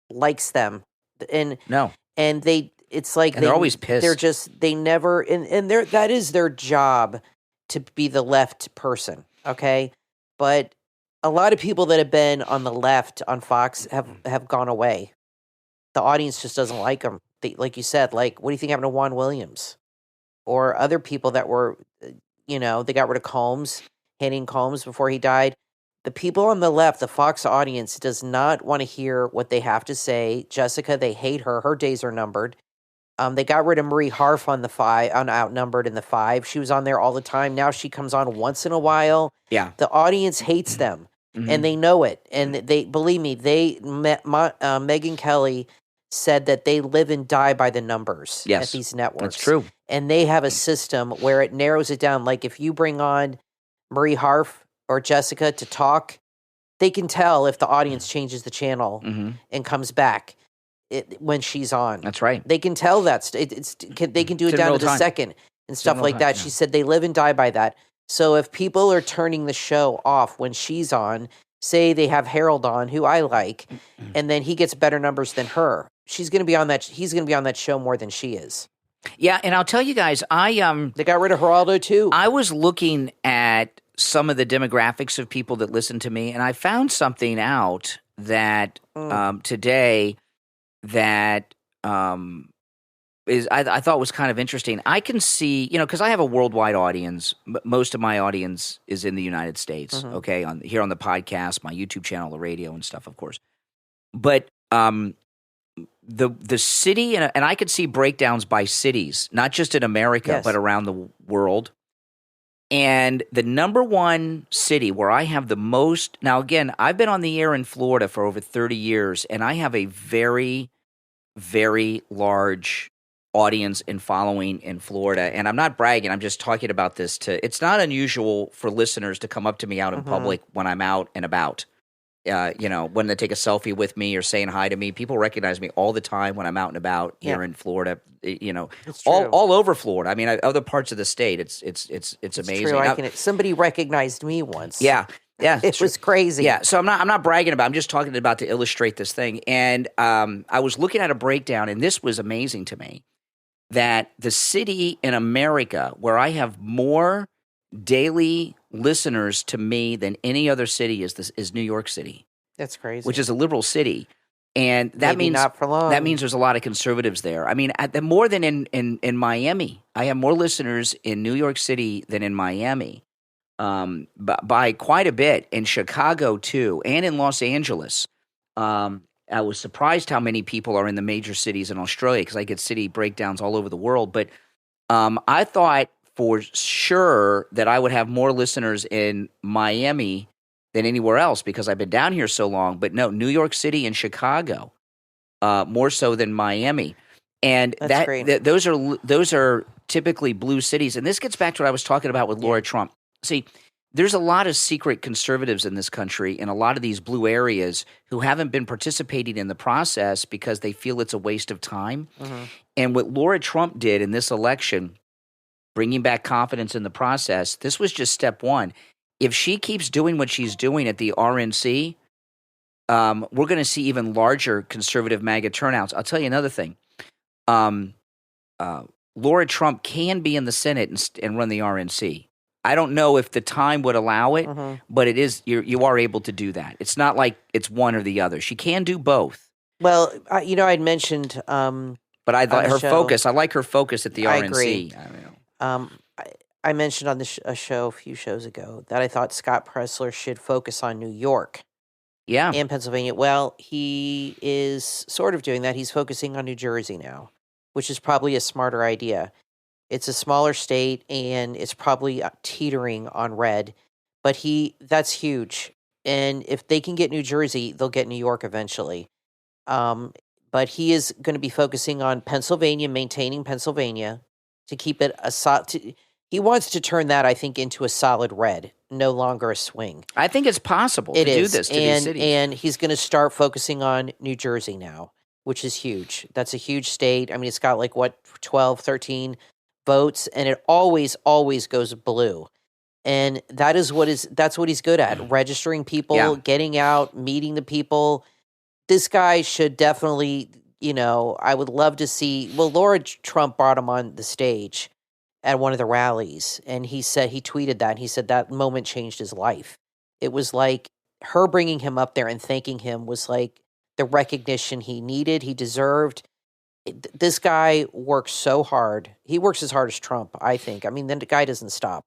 likes them, and it's like they're always pissed. They never and that is their job to be the left person, okay? But a lot of people that have been on the left on Fox have gone away. The audience just doesn't like them. Like you said, what do you think happened to Juan Williams? Or other people that were, they got rid of Combs, Henning Combs before he died. The people on the left, the Fox audience, does not want to hear what they have to say. Jessica, they hate her. Her days are numbered. They got rid of Marie Harf on the 5, on Outnumbered in the 5. She was on there all the time. Now she comes on once in a while. Yeah. The audience hates them, and they know it. And they believe me, Megyn Kelly said that they live and die by the numbers at these networks. That's true. And they have a system where it narrows it down. Like if you bring on Marie Harf or Jessica to talk, they can tell if the audience changes the channel and comes back when she's on. That's right. They can tell that. They can do it down to the second and stuff like that. She said they live and die by that. So if people are turning the show off when she's on, say they have Harold on, who I like, and then he gets better numbers than her, he's going to be on that show more than she is. Yeah, and I'll tell you guys, they got rid of Geraldo too. I was looking at some of the demographics of people that listen to me, and I found something out that today that I thought was kind of interesting. I can see, because I have a worldwide audience. Most of my audience is in the United States. Okay, here on the podcast, my YouTube channel, the radio, and stuff, of course. But the city, and I could see breakdowns by cities, not just in America, but around the world. And the number one city where I have the most, now again, I've been on the air in Florida for over 30 years, and I have a very, very large audience and following in Florida. And I'm not bragging. I'm just talking about this it's not unusual for listeners to come up to me out in public when I'm out and about. When they take a selfie with me or saying hi to me, people recognize me all the time when I'm out and about here in Florida. All over Florida. I mean, other parts of the state. It's amazing. True. Somebody recognized me once. Yeah. It was crazy. Yeah, so I'm not bragging about. I'm just talking about to illustrate this thing. And I was looking at a breakdown, and this was amazing to me, that the city in America where I have more daily listeners to me than any other city is New York City. That's crazy. Which is a liberal city. And that means not for long. That means there's a lot of conservatives there. I mean, more than in Miami. I have more listeners in New York City than in Miami. By quite a bit, in Chicago too, and in Los Angeles. I was surprised how many people are in the major cities in Australia because I get city breakdowns all over the world. But I thought for sure that I would have more listeners in Miami than anywhere else because I've been down here so long. But no, New York City and Chicago, more so than Miami. And those are typically blue cities. And this gets back to what I was talking about with Laura Trump. See, there's a lot of secret conservatives in this country in a lot of these blue areas who haven't been participating in the process because they feel it's a waste of time. And what Laura Trump did in this election, bringing back confidence in the process, this was just step one. If she keeps doing what she's doing at the RNC, we're going to see even larger conservative MAGA turnouts. I'll tell you another thing. Laura Trump can be in the Senate and run the RNC. I don't know if the time would allow it, but it is. You are able to do that. It's not like it's one or the other. She can do both. Well, I'd mentioned, but I like her focus. I like her focus at the RNC. I agree. I don't know. I mentioned on a show a few shows ago that I thought Scott Presler should focus on New York, and Pennsylvania. Well, he is sort of doing that. He's focusing on New Jersey now, which is probably a smarter idea. It's a smaller state, and it's probably teetering on red, but that's huge. And if they can get New Jersey, they'll get New York eventually. But he is going to be focusing on Pennsylvania, maintaining Pennsylvania to keep it he wants to turn that, I think, into a solid red, no longer a swing. I think it's possible to do this to these cities. And he's going to start focusing on New Jersey now, which is huge. That's a huge state. I mean, it's got 12, 13 votes, and it always goes blue. And that's what he's good at, registering people, getting out, meeting the people. This guy should definitely, I would love to see, Laura Trump brought him on the stage at one of the rallies, and he tweeted that, and he said that moment changed his life. It was like her bringing him up there and thanking him was like the recognition he needed, he deserved. This guy works so hard. He works as hard as Trump, I think. I mean, the guy doesn't stop.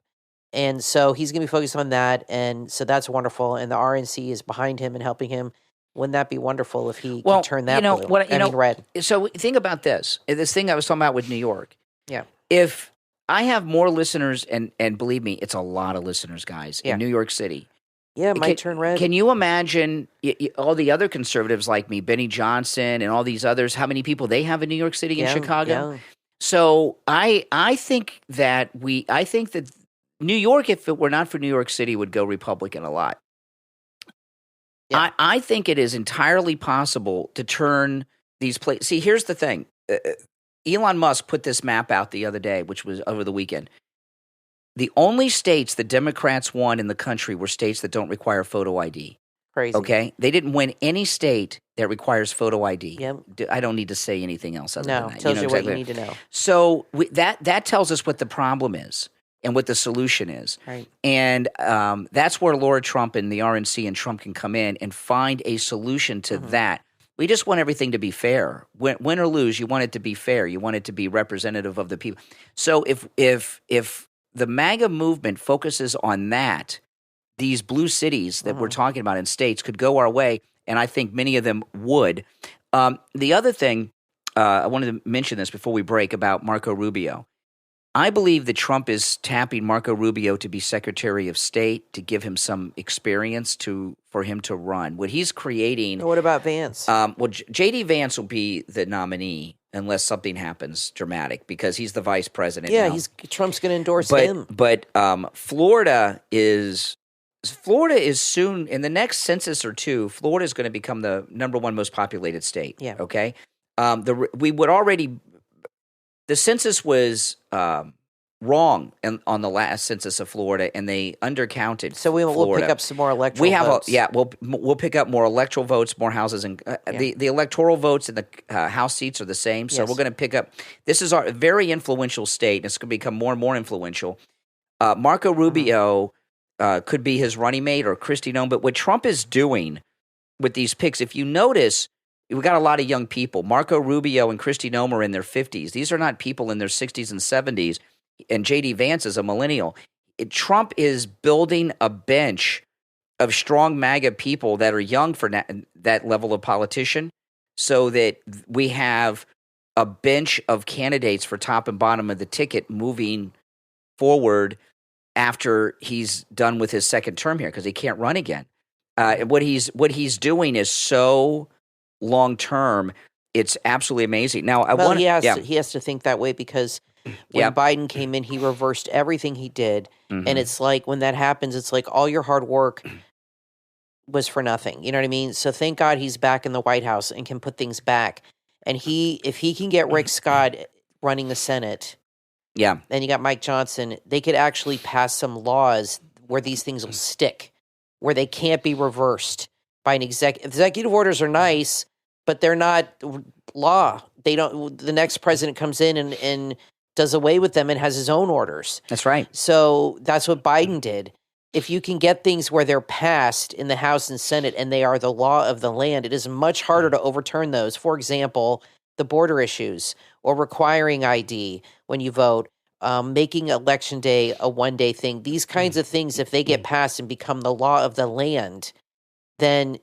And so he's going to be focused on that, and so that's wonderful, and the RNC is behind him and helping him. Wouldn't that be wonderful if he could turn that blue? Red. So think about this thing I was talking about with New York. Yeah. If I have more listeners, and believe me, it's a lot of listeners, guys, in New York City. Yeah, it might turn red. Can you imagine all the other conservatives like me, Benny Johnson and all these others, how many people they have in New York City and Chicago? Yeah. So I think that New York, if it were not for New York City, would go Republican a lot. Yeah. I think it is entirely possible to turn these places. See, here's the thing. Elon Musk put this map out the other day, which was over the weekend. The only states the Democrats won in the country were states that don't require photo ID. Crazy. Okay? They didn't win any state that requires photo ID. Yep. I don't need to say anything else other than that. Tells you what you need to know. So that tells us what the problem is and what the solution is. Right. And that's where Laura Trump and the RNC and Trump can come in and find a solution to that. We just want everything to be fair. Win or lose, you want it to be fair. You want it to be representative of the people. So if the MAGA movement focuses on that, these blue cities that we're talking about in states could go our way, and I think many of them would. The other thing, I wanted to mention this before we break about Marco Rubio. I believe that Trump is tapping Marco Rubio to be Secretary of State to give him some experience for him to run. What he's creating. What about Vance? J.D. Vance will be the nominee. unless something happens dramatic because he's the vice president. Yeah, now. Trump's going to endorse him. But Florida is soon, in the next census or two, Florida is going to become the number one most populated state. Yeah. Okay. The census was wrong on the last census of Florida, and they undercounted. So we'll pick up some more electoral votes. We'll pick up more electoral votes, more houses, and the electoral votes and the House seats are the same. So we're going to pick up. This is our very influential state, and it's going to become more and more influential. Marco Rubio could be his running mate, or Christy Nome. But what Trump is doing with these picks, if you notice, we got a lot of young people. Marco Rubio and Christy Nome are in their 50s. These are not people in their 60s and 70s. And J.D. Vance is a millennial. Trump is building a bench of strong MAGA people that are young for that level of politician, so that we have a bench of candidates for top and bottom of the ticket moving forward after he's done with his second term here, because he can't run again. What he's doing is so long term. It's absolutely amazing. Now, he has to think that way, because when Biden came in, he reversed everything he did. Mm-hmm. And it's like, when that happens, it's like all your hard work was for nothing. You know what I mean? So thank God he's back in the White House and can put things back. And if he can get Rick Scott running the Senate, and you got Mike Johnson, they could actually pass some laws where these things will stick, where they can't be reversed by an executive orders are nice, but they're not law. They don't. The next president comes in and does away with them and has his own orders. That's right. So that's what Biden did. If you can get things where they're passed in the House and Senate and they are the law of the land, it is much harder to overturn those. For example, the border issues, or requiring ID when you vote, making Election Day a one-day thing. These kinds of things, if they get passed and become the law of the land, then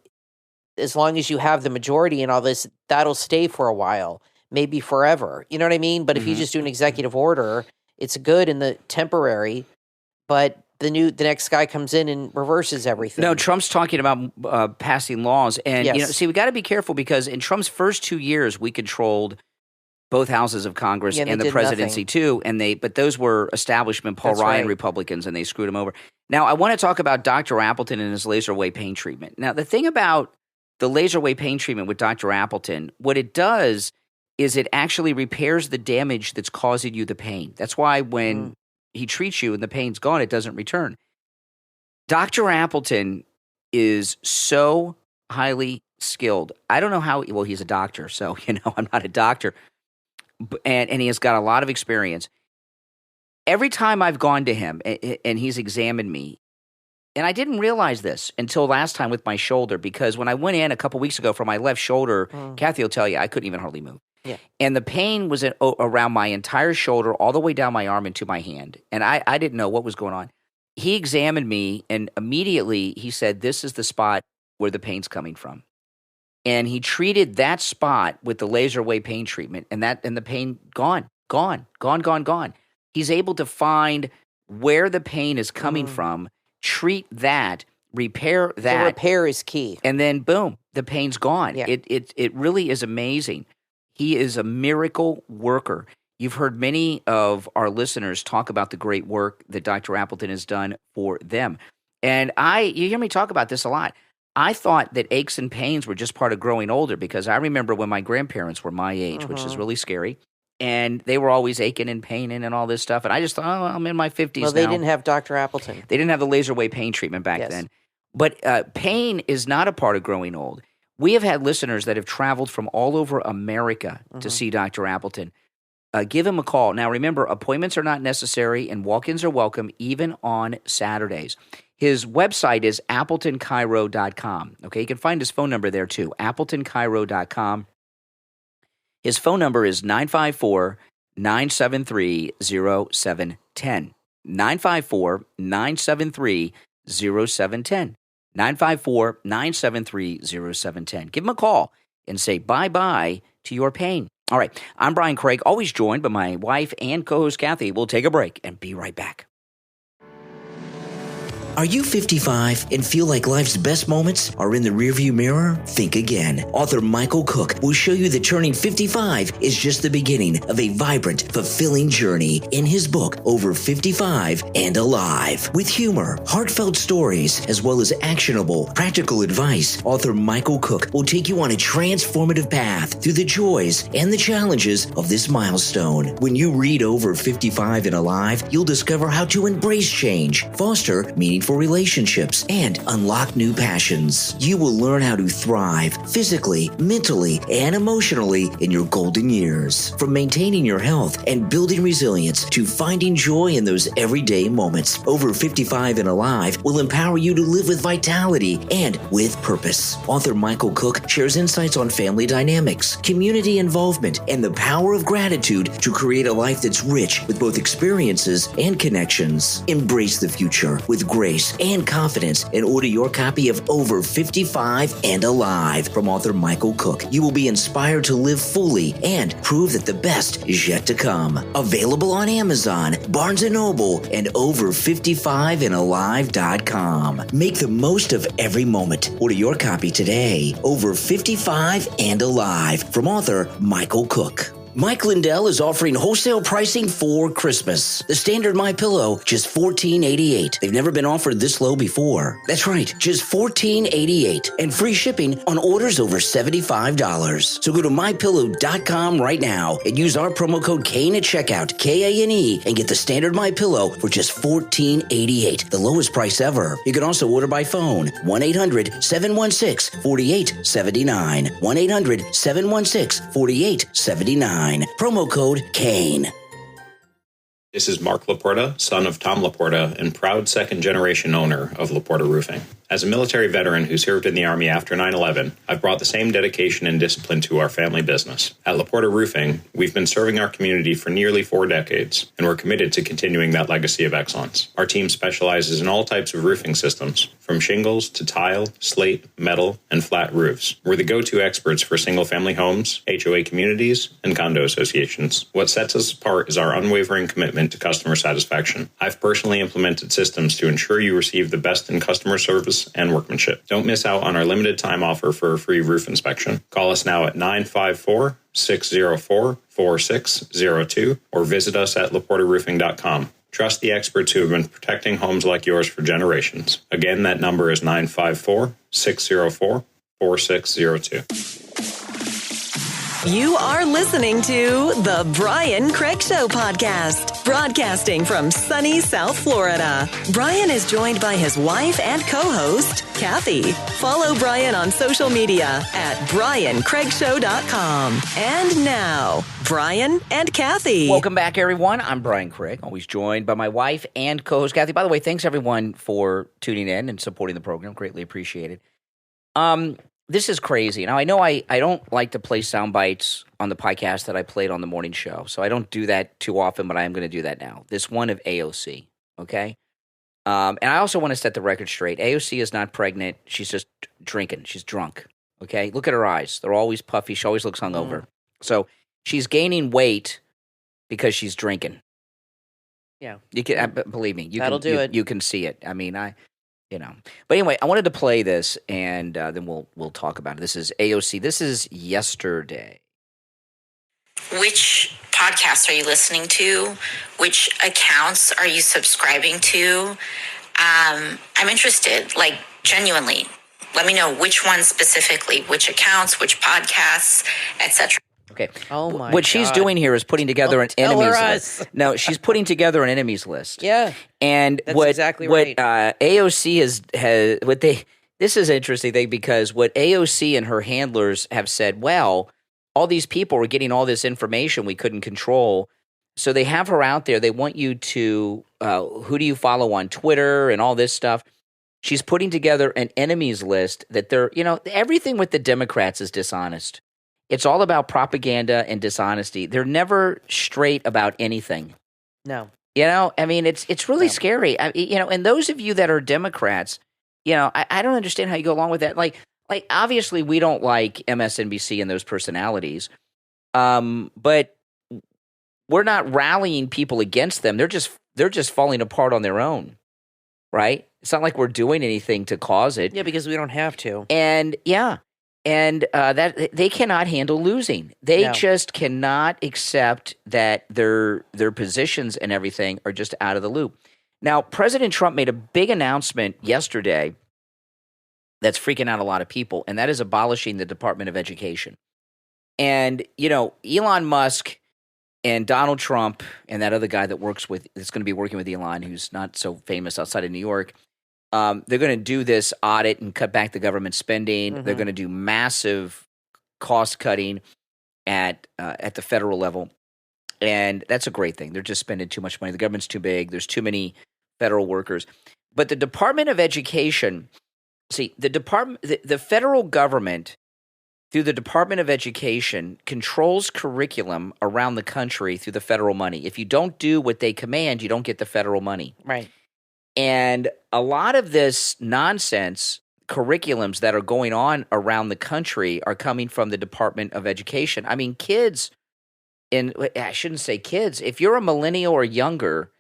as long as you have the majority and all this, that'll stay for a while, maybe forever. You know what I mean? But if you just do an executive order, it's good in the temporary, but the next guy comes in and reverses everything. No, Trump's talking about passing laws. And, we got to be careful, because in Trump's first 2 years, we controlled both houses of Congress and the presidency too. But those were establishment Paul Ryan Republicans, and they screwed him over. Now, I want to talk about Dr. Appleton and his laser wave pain treatment. Now, the thing about the laser wave pain treatment with Dr. Appleton, what it does is it actually repairs the damage that's causing you the pain. That's why when he treats you and the pain's gone, it doesn't return. Dr. Appleton is so highly skilled. I don't know how, well, he's a doctor, so, I'm not a doctor, and he has got a lot of experience. Every time I've gone to him and he's examined me, and I didn't realize this until last time with my shoulder, because when I went in a couple weeks ago for my left shoulder, Kathy will tell you, I couldn't even hardly move. Yeah. And the pain was around my entire shoulder, all the way down my arm into my hand. And I didn't know what was going on. He examined me, and immediately he said, this is the spot where the pain's coming from. And he treated that spot with the laser wave pain treatment, and the pain gone. He's able to find where the pain is coming from, treat that, repair that. The repair is key. And then boom, the pain's gone. Yeah. It really is amazing. He is a miracle worker. You've heard many of our listeners talk about the great work that Dr. Appleton has done for them. And you hear me talk about this a lot. I thought that aches and pains were just part of growing older, because I remember when my grandparents were my age, which is really scary, and they were always aching and paining and all this stuff. And I just thought, I'm in my 50s now. Well, they didn't have Dr. Appleton. They didn't have the laser wave pain treatment back then. But pain is not a part of growing old. We have had listeners that have traveled from all over America to see Dr. Appleton. Give him a call. Now, remember, appointments are not necessary, and walk-ins are welcome, even on Saturdays. His website is AppletonChiro.com. Okay, you can find his phone number there, too, AppletonChiro.com. His phone number is 954-973-0710. 954-973-0710. 954-973-0710. Give him a call and say bye-bye to your pain. All right, I'm Brian Craig, always joined by my wife and co-host Kathy. We'll take a break and be right back. Are you 55 and feel like life's best moments are in the rearview mirror? Think again. Author Michael Cook will show you that turning 55 is just the beginning of a vibrant, fulfilling journey in his book, Over 55 and Alive. With humor, heartfelt stories, as well as actionable, practical advice, author Michael Cook will take you on a transformative path through the joys and the challenges of this milestone. When you read Over 55 and Alive, you'll discover how to embrace change, foster meaningful relationships, and unlock new passions. You will learn how to thrive physically, mentally, and emotionally in your golden years. From maintaining your health and building resilience to finding joy in those everyday moments, Over 55 and Alive will empower you to live with vitality and with purpose. Author Michael Cook shares insights on family dynamics, community involvement, and the power of gratitude to create a life that's rich with both experiences and connections. Embrace the future with grace and confidence and order your copy of Over 55 and Alive from author Michael Cook. You will be inspired to live fully and prove that the best is yet to come. Available on Amazon, Barnes & Noble, and over55andalive.com. Make the most of every moment. Order your copy today. Over 55 and Alive from author Michael Cook. Mike Lindell is offering wholesale pricing for Christmas. The standard MyPillow, just $14.88. They've never been offered this low before. That's right, just $14.88. And free shipping on orders over $75. So go to MyPillow.com right now and use our promo code KANE at checkout, K-A-N-E, and get the standard MyPillow for just $14.88, the lowest price ever. You can also order by phone, 1-800-716-4879. 1-800-716-4879. Promo code KANE. This is Mark Laporta, son of Tom Laporta and proud second-generation owner of Laporta Roofing. As a military veteran who served in the Army after 9/11, I've brought the same dedication and discipline to our family business. At Laporta Roofing, we've been serving our community for nearly 4 decades, and we're committed to continuing that legacy of excellence. Our team specializes in all types of roofing systems, from shingles to tile, slate, metal, and flat roofs. We're the go-to experts for single-family homes, HOA communities, and condo associations. What sets us apart is our unwavering commitment to customer satisfaction. I've personally implemented systems to ensure you receive the best in customer service and workmanship. Don't miss out on our limited time offer for a free roof inspection. Call us now at 954-604-4602 or visit us at laportaroofing.com. Trust the experts who have been protecting homes like yours for generations. Again, that number is 954-604-4602. You are listening to the Brian Craig Show podcast, broadcasting from sunny South Florida. Brian is joined by his wife and co-host, Kathy. Follow Brian on social media at BrianCraigShow.com. And now, Brian and Kathy. Welcome back, everyone. I'm Brian Craig, always joined by my wife and co-host, Kathy. By the way, thanks, everyone, for tuning in and supporting the program. Greatly appreciated. This is crazy. Now, I know I don't like to play sound bites on the podcast that I played on the morning show, so I don't do that too often, but I am going to do that now. This one of AOC, okay? And I also want to set the record straight. AOC is not pregnant. She's just drinking. She's drunk, okay? Look at her eyes. They're always puffy. She always looks hungover. So she's gaining weight because she's drinking. Yeah. You can believe me. That'll do it. You can see it. I mean, But anyway, I wanted to play this, and then we'll talk about it. This is AOC. This is yesterday. Which podcasts are you listening to? Which accounts are you subscribing to? I'm interested, like, genuinely. Let me know which ones specifically, which accounts, which podcasts, etc. Okay. Oh my What she's God. doing here is putting together an enemies us. list. No, she's putting together an enemies list. Yeah. And That's exactly right. What AOC has this is an interesting thing because what AOC and her handlers have said, well, all these people are getting all this information we couldn't control. So they have her out there. They want you to, who do you follow on Twitter and all this stuff. She's putting together an enemies list that they're, everything with the Democrats is dishonest. It's all about propaganda and dishonesty. They're never straight about anything. No. I mean, it's really scary. And those of you that are Democrats, I don't understand how you go along with that. Like obviously we don't like MSNBC and those personalities, but we're not rallying people against them. They're just falling apart on their own. right? It's not like we're doing anything to cause it. Yeah, because we don't have to. And that they cannot handle losing. They No. just cannot accept that their positions and everything are just out of the loop. Now, President Trump made a big announcement yesterday that's freaking out a lot of people, and that is abolishing the Department of Education. And, Elon Musk and Donald Trump and that other guy that's going to be working with Elon, who's not so famous outside of New York, they're going to do this audit and cut back the government spending. Mm-hmm. They're going to do massive cost cutting at the federal level. And that's a great thing. They're just spending too much money. The government's too big. There's too many federal workers. But the Department of Education, the federal government, through the Department of Education, controls curriculum around the country through the federal money. If you don't do what they command, you don't get the federal money. Right. And a lot of this nonsense curriculums that are going on around the country are coming from the Department of Education. I mean, kids, and I shouldn't say kids, if you're a millennial or younger,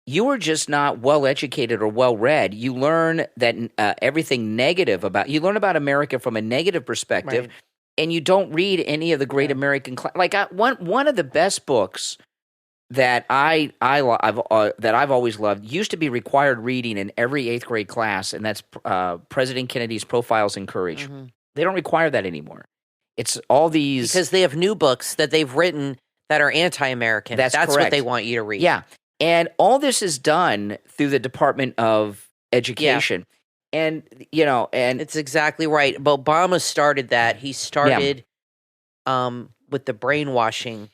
you are just not well educated or well read. You learn that everything negative you learn about America from a negative perspective, Right. and you don't read any of the great American one of the best books that I've always loved used to be required reading in every 8th grade class, and that's President Kennedy's Profiles in Courage. Mm-hmm. They don't require that anymore. It's all these Because they have new books that they've written that are anti-American. That's what correct. they want you to read. Yeah. And all this is done through the Department of Education. And, and It's exactly right. Obama started that. He started with the brainwashing,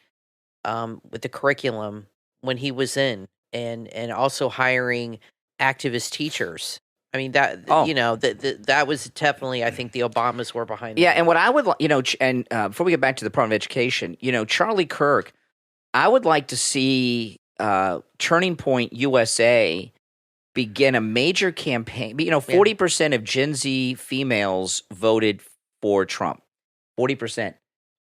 with the curriculum when he was in, and also hiring activist teachers. I mean, that was definitely, I think the Obamas were behind yeah. that. And what I would, before we get back to the Department of Education, Charlie Kirk, I would like to see Turning Point USA begin a major campaign. 40% of Gen Z females voted for Trump. 40%.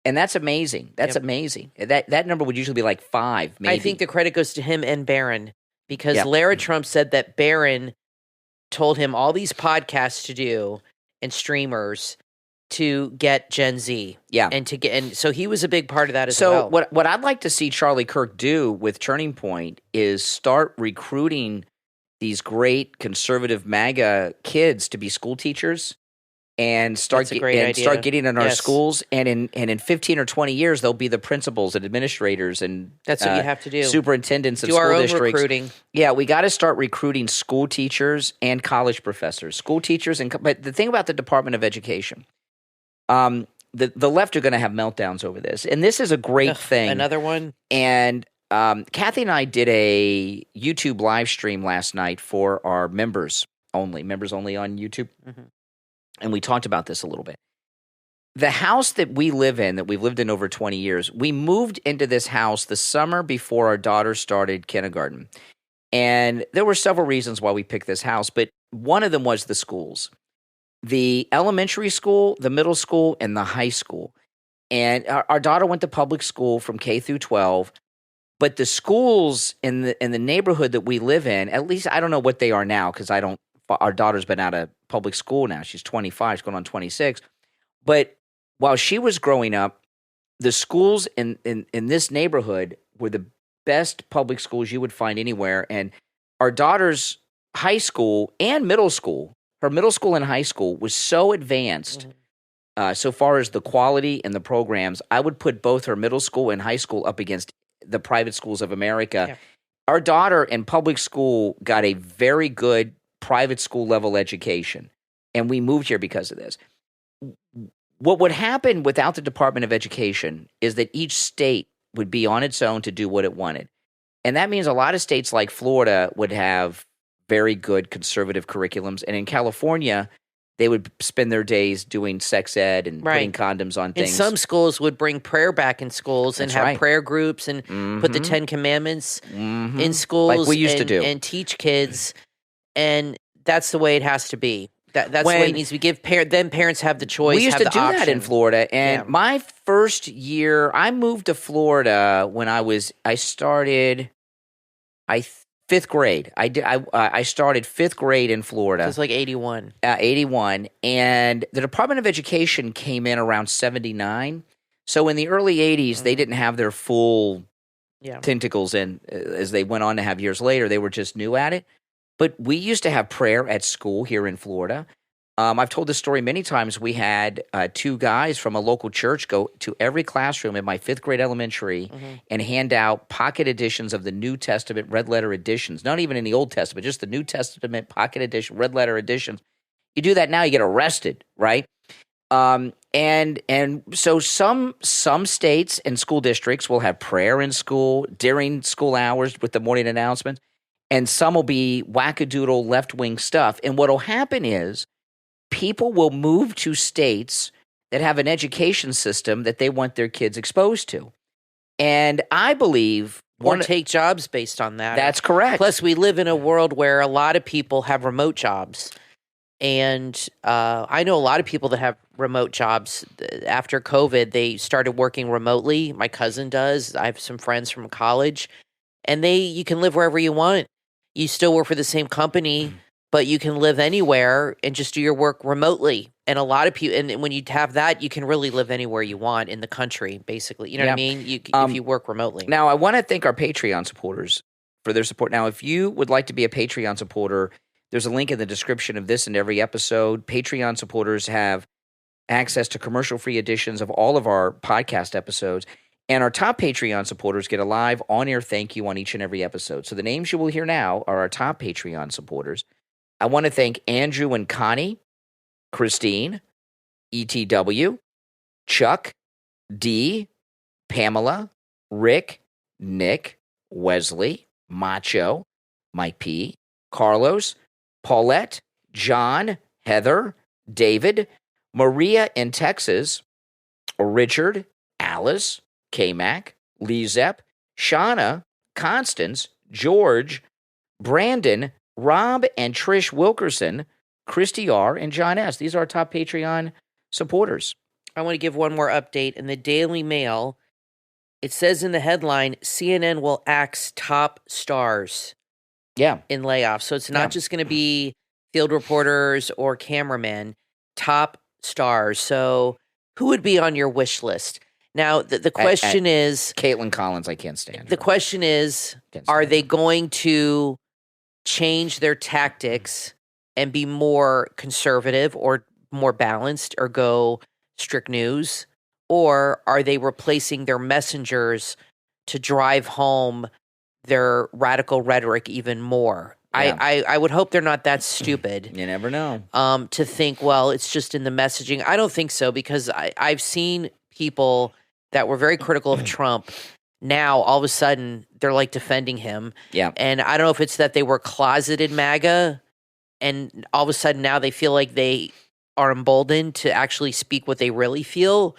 And that's amazing. That's amazing. That number would usually be like 5, maybe. I think the credit goes to him and Barron, because Lara Trump said that Barron told him all these podcasts to do and streamers to get Gen Z. Yeah. And so he was a big part of that as well. So what I'd like to see Charlie Kirk do with Turning Point is start recruiting these great conservative MAGA kids to be school teachers and start getting in our schools, and in 15 or 20 years they'll be the principals and administrators and that's what you have to do. Superintendents of do school our own districts. Recruiting. Yeah, we got to start recruiting school teachers and college professors. School teachers but the thing about the Department of Education, the left are going to have meltdowns over this, and this is a great thing. Another one. And Kathy and I did a YouTube live stream last night for our members only on YouTube. Mm-hmm. And we talked about this a little bit. The house that we live in, that we've lived in over 20 years, we moved into this house the summer before our daughter started kindergarten. And there were several reasons why we picked this house, but one of them was the schools. The elementary school, the middle school, and the high school. And our daughter went to public school from K through 12, but the schools in the neighborhood that we live in, at least I don't know what they are now because our daughter's been out of public school now. She's 25, she's going on 26. But while she was growing up, the schools in this neighborhood were the best public schools you would find anywhere. And our daughter's high school and middle school, her middle school and high school was so advanced so far as the quality and the programs. I would put both her middle school and high school up against the private schools of America. Yeah. Our daughter in public school got a very good private school level education, and we moved here because of this. What would happen without the Department of Education is that each state would be on its own to do what it wanted. And that means a lot of states like Florida would have very good conservative curriculums, and in California, they would spend their days doing sex ed and putting condoms on things. And some schools would bring prayer back in schools and have prayer groups and put the 10 Commandments in schools, like we used to do, and teach kids. And that's the way it has to be. That's the way it needs to be. Then parents have the choice. We used to do option. that in Florida. And my first year, I moved to Florida when I Fifth grade. I started fifth grade in Florida. So it's like 81. 81. And the Department of Education came in around 79. So in the early 80s, they didn't have their full tentacles in as they went on to have years later. They were just new at it. But we used to have prayer at school here in Florida. I've told this story many times. We had two guys from a local church go to every classroom in my fifth grade elementary and hand out pocket editions of the New Testament red letter editions. Not even in the Old Testament, just the New Testament pocket edition, red letter editions. You do that now, you get arrested, right? And so some states and school districts will have prayer in school during school hours with the morning announcements, and some will be wackadoodle left-wing stuff. And what will happen is people will move to states that have an education system that they want their kids exposed to. And I believe or take jobs based on that. That's correct. Plus, we live in a world where a lot of people have remote jobs. And I know a lot of people that have remote jobs. After COVID, they started working remotely. My cousin does. I have some friends from college. And you can live wherever you want. You still work for the same company, but you can live anywhere and just do your work remotely. And a lot of people, and when you have that, you can really live anywhere you want in the country, basically. You know what I mean? If you work remotely. Now, I want to thank our Patreon supporters for their support. Now, if you would like to be a Patreon supporter, there's a link in the description of this and every episode. Patreon supporters have access to commercial-free editions of all of our podcast episodes. And our top Patreon supporters get a live on-air thank you on each and every episode. So the names you will hear now are our top Patreon supporters. I want to thank Andrew and Connie, Christine, ETW, Chuck, D, Pamela, Rick, Nick, Wesley, Macho, Mike P, Carlos, Paulette, John, Heather, David, Maria in Texas, Richard, Alice, K-Mac, LeeZep, Shawna, Constance, George, Brandon, Rob and Trish Wilkerson, Christy R, and John S. These are our top Patreon supporters. I want to give one more update. In the Daily Mail, it says in the headline, CNN will axe top stars in layoffs. So it's not just going to be field reporters or cameramen, top stars. So who would be on your wish list? Now, the question is... Caitlin Collins, I can't stand. The question is, are they going to change their tactics and be more conservative or more balanced or go strict news? Or are they replacing their messengers to drive home their radical rhetoric even more? Yeah. I would hope they're not that stupid. You never know. To think, well, it's just in the messaging. I don't think so, because I've seen people that were very critical of Trump. Now, all of a sudden, they're like defending him. Yeah. And I don't know if it's that they were closeted MAGA, and all of a sudden now they feel like they are emboldened to actually speak what they really feel,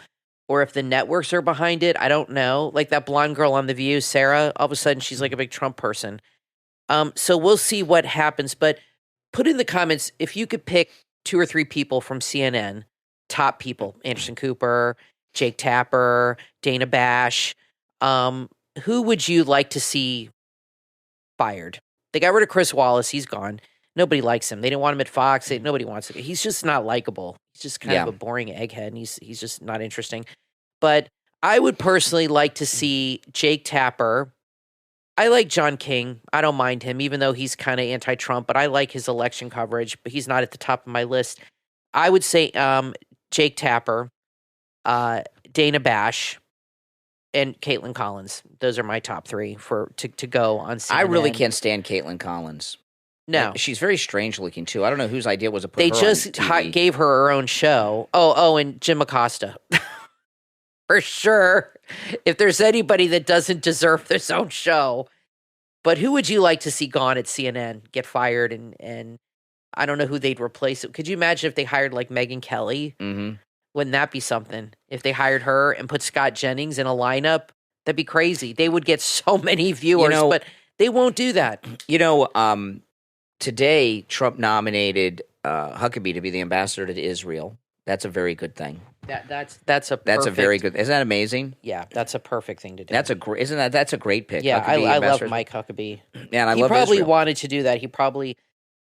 or if the networks are behind it. I don't know. Like that blonde girl on The View, Sarah, all of a sudden she's like a big Trump person. So we'll see what happens. But put in the comments if you could pick 2 or 3 people from CNN, top people, Anderson Cooper, Jake Tapper, Dana Bash. Who would you like to see fired? They got rid of Chris Wallace. He's gone. Nobody likes him. They didn't want him at Fox. Nobody wants him. He's just not likable. He's just kind of a boring egghead, and he's just not interesting. But I would personally like to see Jake Tapper. I like John King. I don't mind him, even though he's kind of anti-Trump, but I like his election coverage, but he's not at the top of my list. I would say Jake Tapper, Dana Bash, and Caitlin Collins. Those are my top 3 to go on CNN. I really can't stand Caitlin Collins. No. She's very strange looking, too. I don't know whose idea was to put her on They just gave her own show. Oh, and Jim Acosta. For sure. If there's anybody that doesn't deserve their own show. But who would you like to see gone at CNN, get fired, and I don't know who they'd replace it. Could you imagine if they hired like Megyn Kelly? Mm-hmm. Wouldn't that be something? If they hired her and put Scott Jennings in a lineup, that'd be crazy. They would get so many viewers, but they won't do that. Today Trump nominated Huckabee to be the ambassador to Israel. That's a very good thing. That's a very good. Isn't that amazing? Yeah, that's a perfect thing to do. That's a great pick. Yeah, Huckabee, I love Mike Huckabee. Yeah, and I he love probably Israel. wanted to do that. He probably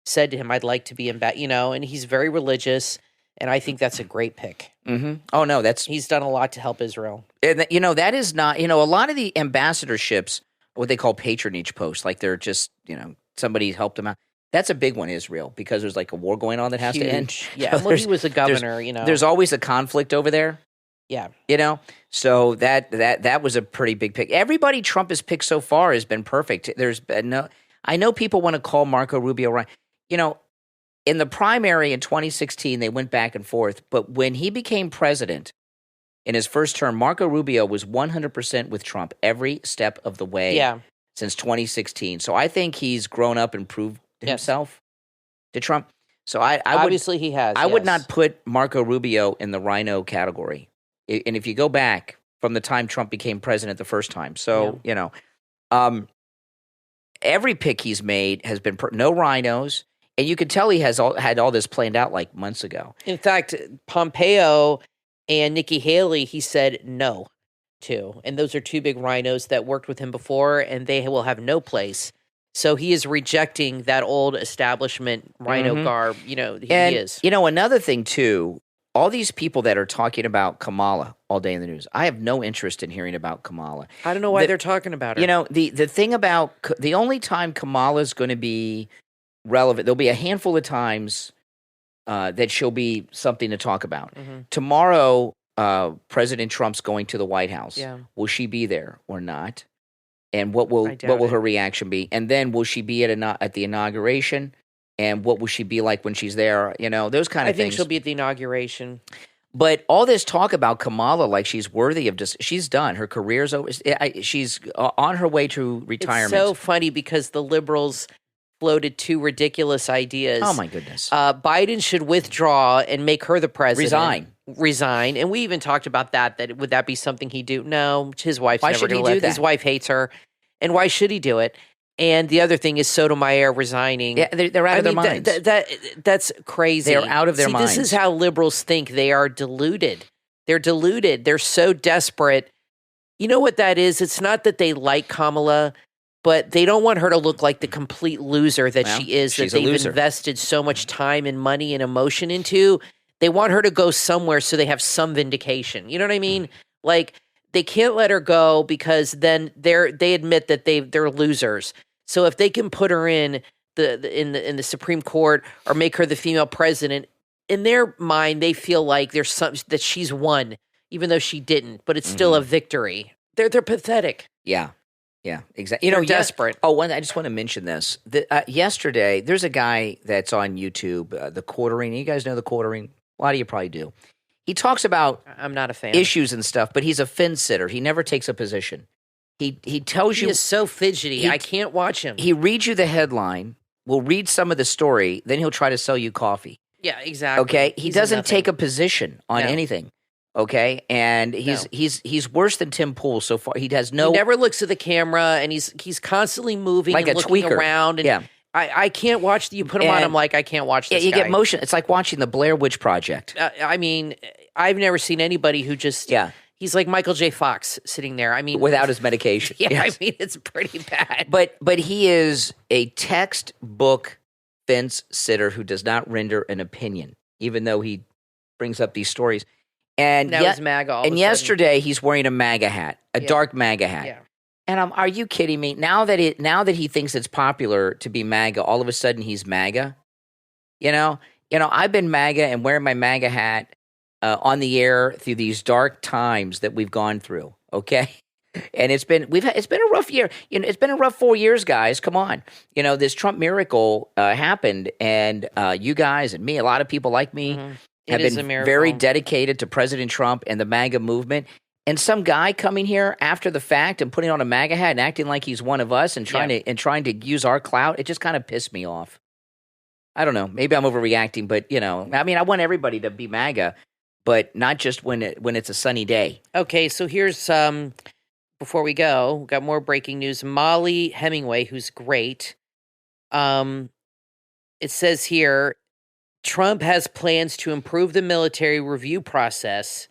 said to him, "I'd like to be in bat," and he's very religious, and I think that's a great pick. Mm-hmm. Oh no, he's done a lot to help Israel. And that is not. A lot of the ambassadorships, what they call patronage posts, like they're just somebody helped them out. That's a big one, Israel, because there's like a war going on that has to end. Yeah, well, he was a governor. There's always a conflict over there. Yeah, so that was a pretty big pick. Everybody Trump has picked so far has been perfect. There's been no. I know people want to call Marco Rubio right. In the primary in 2016, they went back and forth, but when he became president in his first term, Marco Rubio was 100% with Trump every step of the way. Yeah. Since 2016, so I think he's grown up and proved himself to Trump. So obviously he has. I would not put Marco Rubio in the rhino category. And if you go back from the time Trump became president the first time, every pick he's made has been no rhinos, and you could tell he has had all this planned out like months ago. In fact, Pompeo and Nikki Haley, he said no to, and those are two big rhinos that worked with him before, and they will have no place. So he is rejecting that old establishment rhino garb. He is. Another thing too, all these people that are talking about Kamala all day in the news, I have no interest in hearing about Kamala. I don't know why they're talking about her. The thing about the only time Kamala's going to be relevant, there'll be a handful of times that she'll be something to talk about. Mm-hmm. Tomorrow, President Trump's going to the White House. Yeah. Will she be there or not? And what will her reaction be? And then will she be at the inauguration? And what will she be like when she's there? Those kind of things. I think she'll be at the inauguration. But all this talk about Kamala, like she's worthy of she's done. Her career's over. She's on her way to retirement. It's so funny because the liberals floated two ridiculous ideas. Oh, my goodness. Biden should withdraw and make her the president. Resign. And we even talked about that would that be something he'd do? No, his wife's never going to let that. His wife hates her. And why should he do it? And the other thing is Sotomayor resigning. Yeah, they're out of their minds. That's crazy. They're out of their minds. This is how liberals think. They are deluded. They're deluded. They're so desperate. You know what that is? It's not that they like Kamala, but they don't want her to look like the complete loser that she is, that they've invested so much time and money and emotion into. They want her to go somewhere so they have some vindication. You know what I mean? Like, they can't let her go because then they admit that they're losers. So if they can put her in the Supreme Court or make her the female president, in their mind they feel like there's that she's won, even though she didn't. But it's still a victory. They're pathetic. Yeah, exactly. They're desperate. I just want to mention this. Yesterday, there's a guy that's on YouTube, the Quartering. You guys know the Quartering? A lot of you probably do. He talks about I'm not a fan issues and stuff, but he's a fence sitter. He never takes a position. He tells you he is so fidgety. I can't watch him. He reads you the headline, will read some of the story, then he'll try to sell you coffee. Yeah, exactly. Okay, he doesn't take a position on anything. Okay, and he's worse than Tim Pool so far. He never looks at the camera, and he's constantly moving like and looking around. And I can't watch. You put him on. I'm like, I can't watch this. Yeah, you guy. get motion. It's like watching the Blair Witch Project. I mean, I've never seen anybody who just. Yeah. He's like Michael J. Fox sitting there. I mean, without his medication. Yeah, yes. I mean, it's pretty bad. But he is a textbook fence sitter who does not render an opinion, even though he brings up these stories. And now he's MAGA. And yesterday he's wearing a MAGA hat, a dark MAGA hat. Yeah. And are you kidding me? Now that he thinks it's popular to be MAGA, all of a sudden he's MAGA. I've been MAGA and wearing my MAGA hat on the air through these dark times that we've gone through. Okay, and it's been a rough year. It's been a rough 4 years, guys. Come on, this Trump miracle happened, and you guys and me, a lot of people like me, have been very dedicated to President Trump and the MAGA movement. And some guy coming here after the fact and putting on a MAGA hat and acting like he's one of us and trying to use our clout, it just kind of pissed me off. I don't know. Maybe I'm overreacting, but I want everybody to be MAGA, but not just when it's a sunny day. Okay, so here's before we go, we've got more breaking news. Molly Hemingway, who's great. It says here Trump has plans to improve the military review process.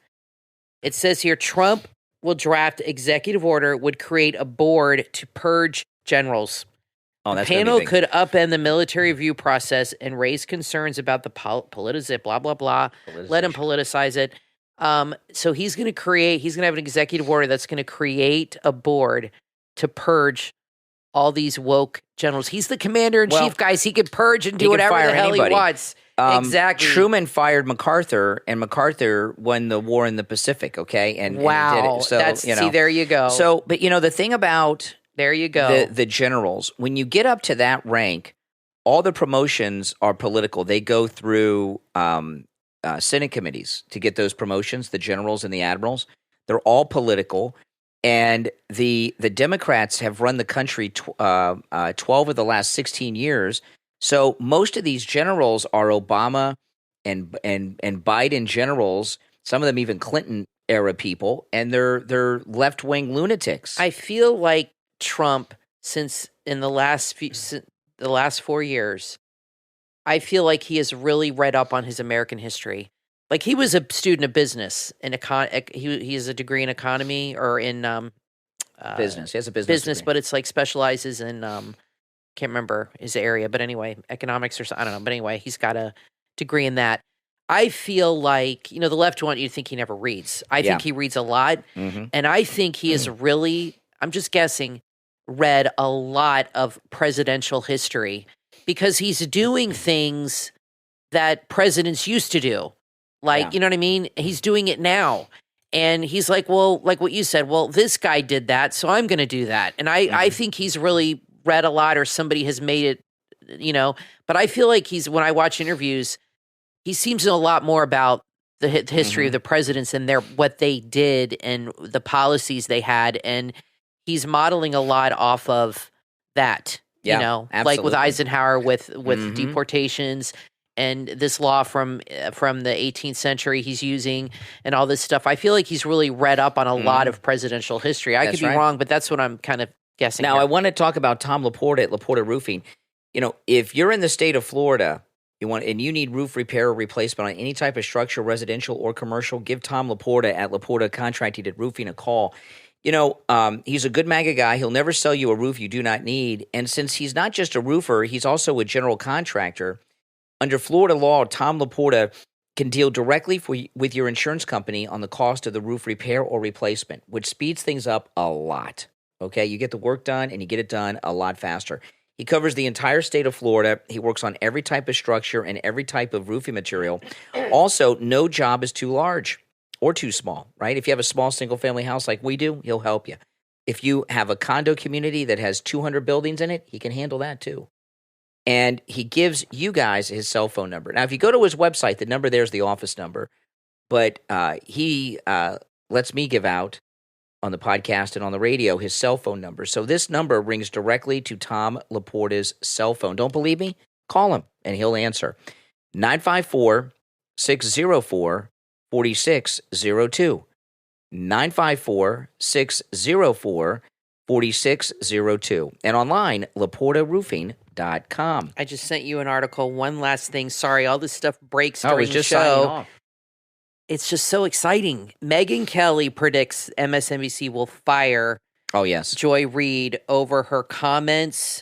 It says here, Trump will draft executive order, would create a board to purge generals. Oh, the that's panel could upend the military review process and raise concerns about the politicization, blah, blah, blah. Let him politicize it. So he's going to have an executive order that's going to create a board to purge all these woke generals. He's the commander-in-chief, guys. He could purge and do whatever the hell he wants. Exactly. Truman fired MacArthur, and MacArthur won the war in the Pacific, okay? And did it. So, see, there you go. So, but the thing about... There you go. The generals, when you get up to that rank, all the promotions are political. They go through Senate committees to get those promotions, the generals and the admirals. They're all political. And the Democrats have run the country 12 of the last 16 years. So most of these generals are Obama and Biden generals, some of them even Clinton-era people, and they're left-wing lunatics. I feel like Trump, since in the last 4 years, I feel like he has really read up on his American history. Like, he was a student of business and he has a degree in economy or in business. He has a business degree. But it's like specializes in can't remember his area, but anyway, economics or something. I don't know, but anyway, he's got a degree in that. I feel like, the left want you to think he never reads. I think he reads a lot, and I think he is really, I'm just guessing, read a lot of presidential history because he's doing things that presidents used to do. Like, you know what I mean? He's doing it now. And he's like, well, like what you said, well, this guy did that, so I'm going to do that. And I think he's really read a lot, or somebody has made it, but I feel like when I watch interviews, he seems to know a lot more about the history of the presidents and what they did and the policies they had. And he's modeling a lot off of that, absolutely. like with Eisenhower with deportations and this law from the 18th century he's using and all this stuff. I feel like he's really read up on a lot of presidential history. I could be wrong, but that's what I'm kind of guessing. Now, here. I want to talk about Tom Laporta at Laporta Roofing. If you're in the state of Florida, and you need roof repair or replacement on any type of structure, residential or commercial, give Tom Laporta at Laporta Contracting and Roofing a call. He's a good MAGA guy. He'll never sell you a roof you do not need. And since he's not just a roofer, he's also a general contractor. Under Florida law, Tom Laporta can deal directly with your insurance company on the cost of the roof repair or replacement, which speeds things up a lot. Okay, you get the work done and you get it done a lot faster. He covers the entire state of Florida. He works on every type of structure and every type of roofing material. Also, no job is too large or too small, right? If you have a small single-family house like we do, he'll help you. If you have a condo community that has 200 buildings in it, he can handle that too. And he gives you guys his cell phone number. Now, if you go to his website, the number there is the office number. But he lets me give out on the podcast and on the radio his cell phone number. So this number rings directly to Tom Laporta's cell phone. Don't believe me? Call him, and he'll answer. 954-604-4602. 954-604-4602. And online, LaportaRoofing.com. I just sent you an article. One last thing. Sorry, all this stuff breaks during the just show. signing off. It's just so exciting. Megyn Kelly predicts MSNBC will fire Joy Reid over her comments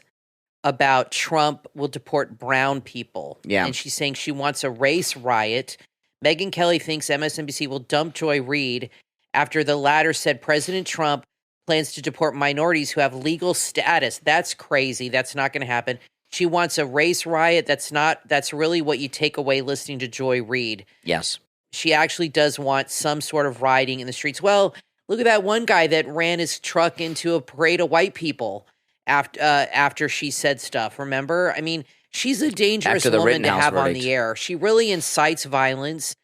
about Trump will deport brown people. Yeah. And she's saying she wants a race riot. Megyn Kelly thinks MSNBC will dump Joy Reid after the latter said President Trump plans to deport minorities who have legal status. That's crazy. That's not going to happen. She wants a race riot. That's really what you take away listening to Joy Reid. Yes. She actually does want some sort of rioting in the streets. Well, look at that one guy that ran his truck into a parade of white people after she said stuff. Remember? I mean, she's a dangerous woman to have on the air. She really incites violence,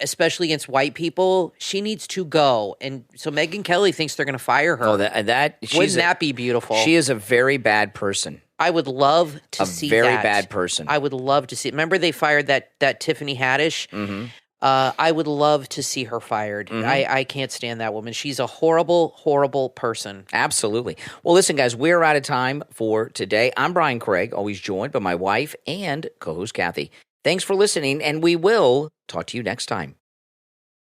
especially against white people. She needs to go. And so Megyn Kelly thinks they're going to fire her. Wouldn't that be beautiful? She is a very bad person. I would love to see that. A very bad person. I would love to see it. Remember they fired that Tiffany Haddish? Mm-hmm. I would love to see her fired. Mm-hmm. I can't stand that woman. She's a horrible, horrible person. Absolutely. Well, listen, guys, we're out of time for today. I'm Brian Craig, always joined by my wife and co-host Kathy. Thanks for listening, and we will talk to you next time.